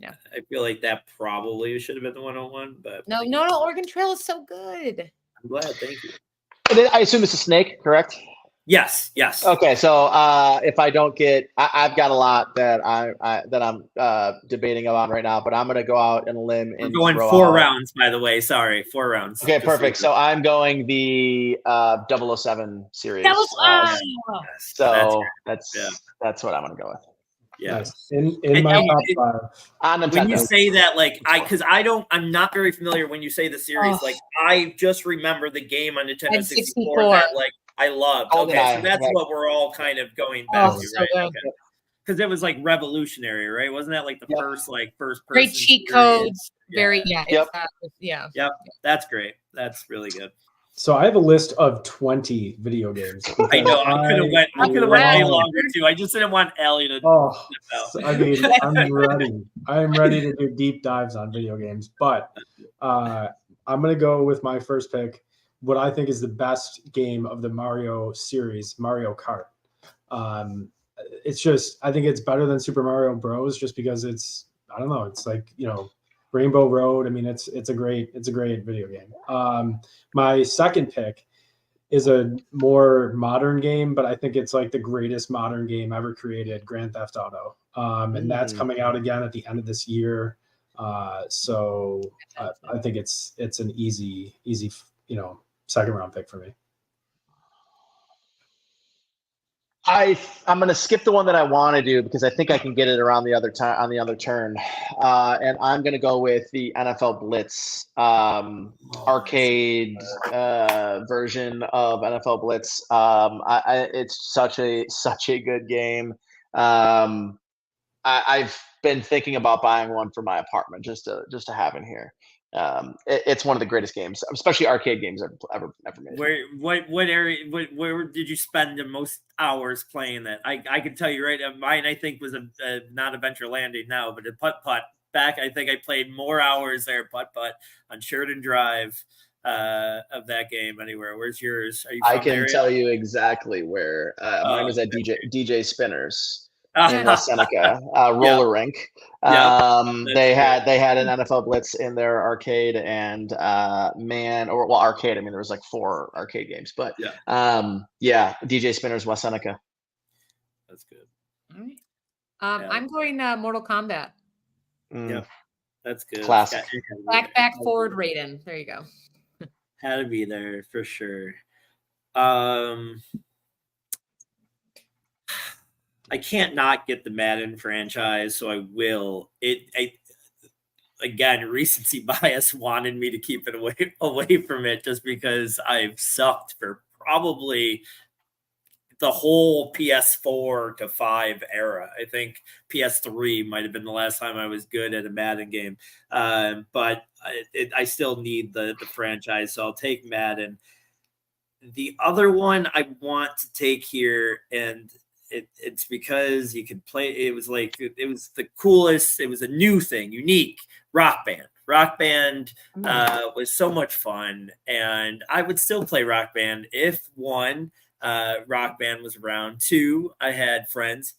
I feel like that probably should have been the 101, but No. Oregon Trail is so good. I'm glad. Thank you. And then I assume it's a snake, correct? Yes. Okay, so if I don't get, I've got a lot that I'm debating on right now, but I'm gonna go out and limb and We're going 4 rounds, by the way. Sorry, 4 rounds. Okay, perfect. So I'm going the 007 series. So that's what I'm gonna go with. Yeah. Nice. In my top 5. On Nintendo. When you say that, like I'm not very familiar when you say the series. Like I just remember the game on Nintendo 64 that like I loved. Okay, so that's what we're all kind of going back to, right? Because it was like revolutionary, right? Wasn't that like the first person? Great cheat codes. Very Yep. Yep. That's great. That's really good. So I have a list of 20 video games. I know. I could have went way longer too. I just didn't want Ellie to. I mean, I'm ready. I am ready to do deep dives on video games. But I'm going to go with my first pick, what I think is the best game of the Mario series, Mario Kart. It's just, I think it's better than Super Mario Bros. Just because it's, I don't know, it's like, Rainbow Road. I mean, it's a great video game. My second pick is a more modern game, but I think it's like the greatest modern game ever created, Grand Theft Auto. And that's coming out again at the end of this year. So I think it's an easy, second round pick for me. I'm going to skip the one that I want to do because I think I can get it around the other time on the other turn, and I'm going to go with the NFL Blitz arcade version of NFL Blitz. It's such a good game. I've been thinking about buying one for my apartment just to have in here. It's one of the greatest games, especially arcade games ever made. Where did you spend the most hours playing that? I can tell you right now, mine I think was not Adventure Landing now, but a putt back. I think I played more hours there putt on Sheridan Drive of that game anywhere. Where's yours? Are you? I can tell you exactly where. Mine was at DJ Spinners. In West Seneca, roller rink. They had an NFL Blitz in their arcade, and arcade. I mean, there was like 4 arcade games, but DJ Spinners, West Seneca. That's good. All right. I'm going Mortal Kombat. Yeah, that's good. Classic. Back forward Raiden. There you go. Had to be there for sure. I can't not get the Madden franchise, so I will. Again, recency bias wanted me to keep it away from it just because I've sucked for probably the whole PS4 to 5 era. I think PS3 might have been the last time I was good at a Madden game, but I still need the franchise, so I'll take Madden. The other one I want to take here, and it's because you could play. It was the coolest. It was a new thing, unique. Rock Band was so much fun, and I would still play Rock Band if 1, Rock Band was around, 2, I had friends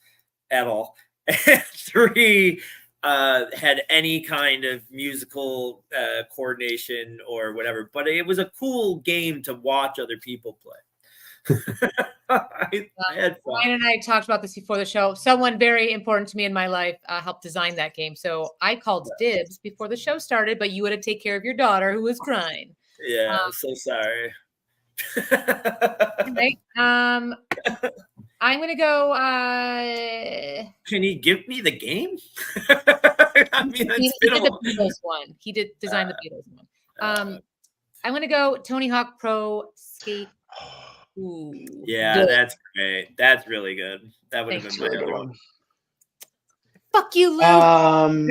at all, and 3, had any kind of musical coordination or whatever. But it was a cool game to watch other people play. I had fun. Ryan and I talked about this before the show. Someone very important to me in my life helped design that game. So I called dibs before the show started, but you had to take care of your daughter who was crying. Yeah, I'm so sorry. Right. I'm gonna go. Can you give me the game? I mean, he did the Beatles one. He did design the Beatles one. I'm gonna go Tony Hawk Pro Skate. Ooh, yeah, good. That's great. That's really good. That would have been my other one. Fuck you, Lou.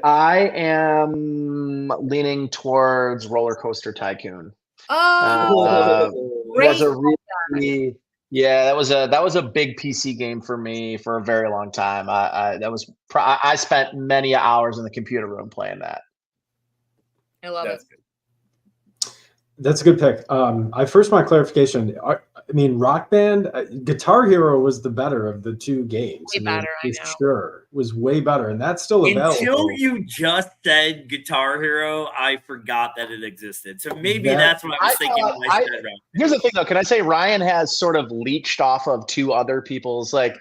I am leaning towards Roller Coaster Tycoon. Great. Was a really, yeah, that was a big PC game for me for a very long time. I spent many hours in the computer room playing that. I love it. That's a good pick. I first want clarification. I mean, Rock Band, Guitar Hero was the better of the two games. Way better, I know. Sure, was way better, and that's still available. Until you just said Guitar Hero, I forgot that it existed. So maybe that's what I was thinking when I said Rock. Here's the thing, though. Can I say Ryan has sort of leached off of two other people's like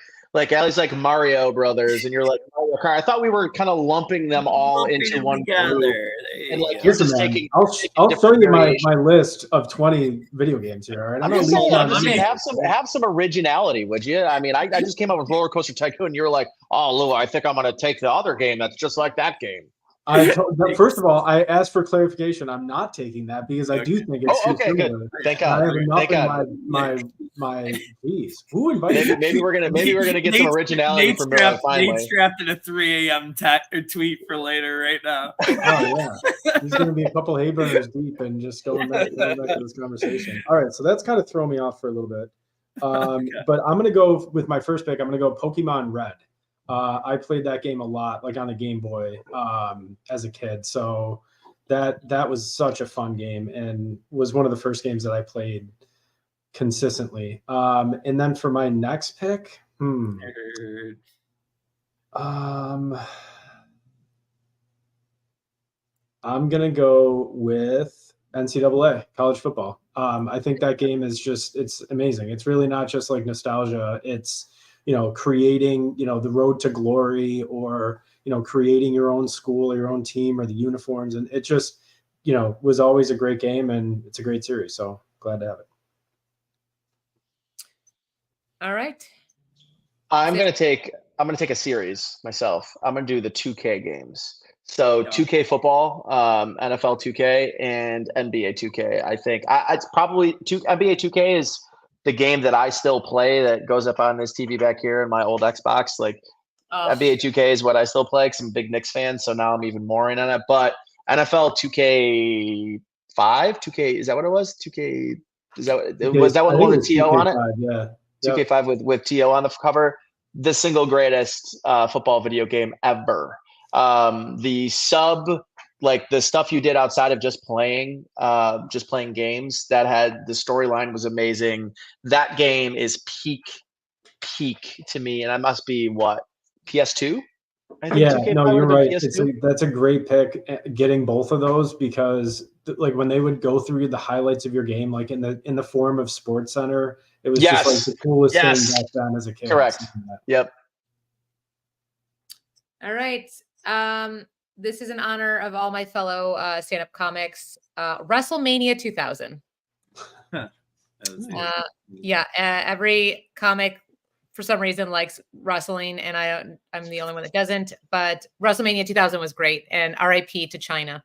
Allie's like Mario Brothers, and you're like Mario Kart. I thought we were kind of lumping them all into one group. And like you're just taking. I'll show you my list of 20 video games here. All right, I'm just saying, have some originality, would you? I mean, I just came up with Roller Coaster Tycoon. You're like, oh, Lou, I think I'm going to take the other game that's just like that game. First of all, I asked for clarification. I'm not taking that because I do think it's too similar. Good. Thank God. I have enough in my geez. Who invited? Maybe we're gonna get some originality from finally. Nate's strapped in a 3 a.m. tweet for later right now. Oh yeah, he's gonna be a couple hay burners deep and just going back to this conversation. All right, so that's kind of thrown me off for a little bit. But I'm gonna go with my first pick. I'm gonna go Pokemon Red. I played that game a lot, like on a Game Boy, as a kid. So that was such a fun game and was one of the first games that I played consistently. And then for my next pick, I'm gonna go with NCAA college football. I think that game is it's amazing. It's really not just like nostalgia. It's creating, the road to glory, or, creating your own school or your own team or the uniforms. And it just, was always a great game, and it's a great series. So glad to have it. All right. I'm going to take a series myself. I'm going to do the 2K games. So 2K football, NFL 2K, and NBA 2K. I think it's probably NBA 2K is the game that I still play that goes up on this TV back here in my old Xbox. Like NBA 2K is what I still play because I'm a big Knicks fan. So now I'm even more in on it. But NFL 2K5, 2K, is that what it was? 2K, was that one with TO on it? Yeah. 2K5 with TO on the cover. The single greatest football video game ever. The stuff you did outside of just playing games that had the storyline was amazing. That game is peak to me, and I must be what, PS2? No, you're right. That's a great pick, getting both of those, because like when they would go through the highlights of your game, like in the form of Sports Center, it was just like the coolest thing back then as a kid. Correct. Yep. All right. This is in honor of all my fellow stand-up comics. WrestleMania 2000. Every comic for some reason likes wrestling, and I'm the only one that doesn't. But WrestleMania 2000 was great, and RIP to China.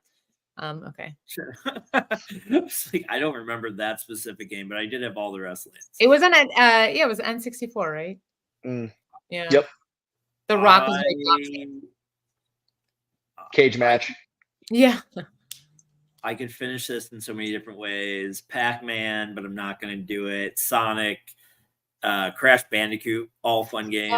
Okay, sure. I don't remember that specific game, but I did have all the wrestling. It was on it was N64, right? Yeah. Yep. The Rock was very cage match. Yeah. I could finish this in so many different ways. Pac-Man, but I'm not going to do it. Sonic, Crash Bandicoot, all fun games.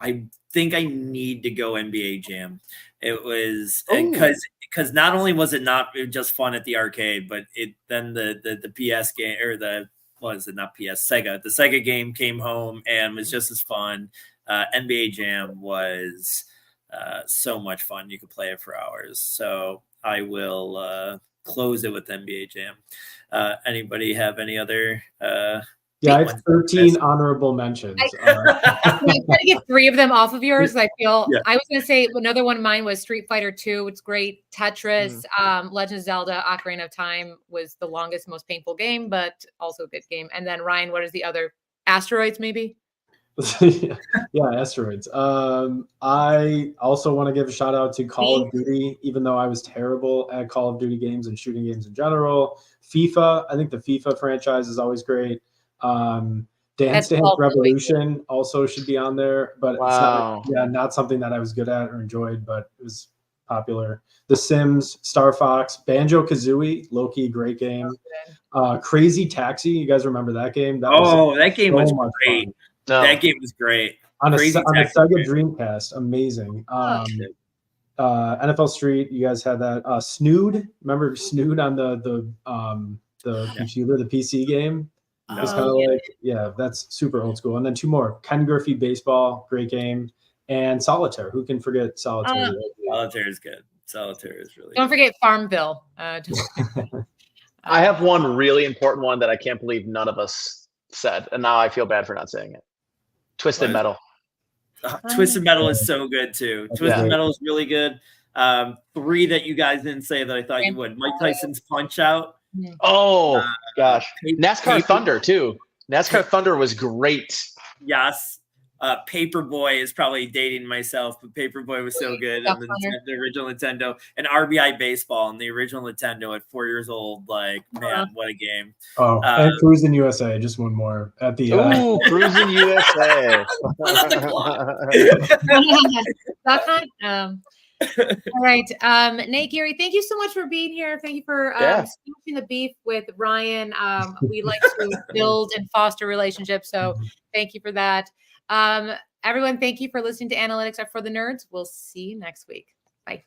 I think I need to go NBA Jam. It was because not only was it not just fun at the arcade, but then the PS game, or Sega. The Sega game came home and was just as fun. NBA Jam was so much fun. You could play it for hours. So I will close it with NBA Jam. Anybody have any other? I have 13 honorable mentions. I'm trying to get 3 of them off of yours. I feel I was going to say another one of mine was Street Fighter 2. It's great. Tetris, Legend of Zelda, Ocarina of Time was the longest, most painful game, but also a good game. And then Ryan, what is the other? Asteroids, maybe? Asteroids. I also want to give a shout out to Call of Duty, even though I was terrible at Call of Duty games and shooting games in general. FIFA, I think the FIFA franchise is always great. Dance Dance also Revolution also should be on there, but Wow. it's not something that I was good at or enjoyed, but it was popular. The Sims, Star Fox, Banjo-Kazooie, Loki, great game. Crazy Taxi, you guys remember that game? That that game was much great. fun. No. That game was great. On a Crazy Sega Taxi. Dreamcast, amazing. Oh. NFL Street, you guys had that. Snood, remember Snood on the computer, the PC game? It's kind of like, that's super old school. And then two more: Ken Griffey Baseball, great game, and Solitaire. Who can forget Solitaire? Solitaire is good. Solitaire is really Don't good. forget Farmville. I have one really important one that I can't believe none of us said, and now I feel bad for not saying it. Twisted What? Metal. Twisted Metal is so good too. Twisted Yeah. Metal is really good. 3 that you guys didn't say that I thought you would. Mike Tyson's Punch Out. Oh gosh, NASCAR Paper- Thunder too. NASCAR Thunder was great. Yes. Paperboy is probably dating myself, but Paperboy was so good on the original Nintendo. And RBI Baseball on the original Nintendo at 4 years old. Like, man, what a game. Oh, and Cruising USA, just one more at the Ooh, Cruising USA. Another clock. All right. Nate, Geary, thank you so much for being here. Thank you for smashing the beef with Ryan. We like to build and foster relationships. So thank you for that. Everyone, thank you for listening to Analytics Are for the Nerds. We'll see you next week. Bye.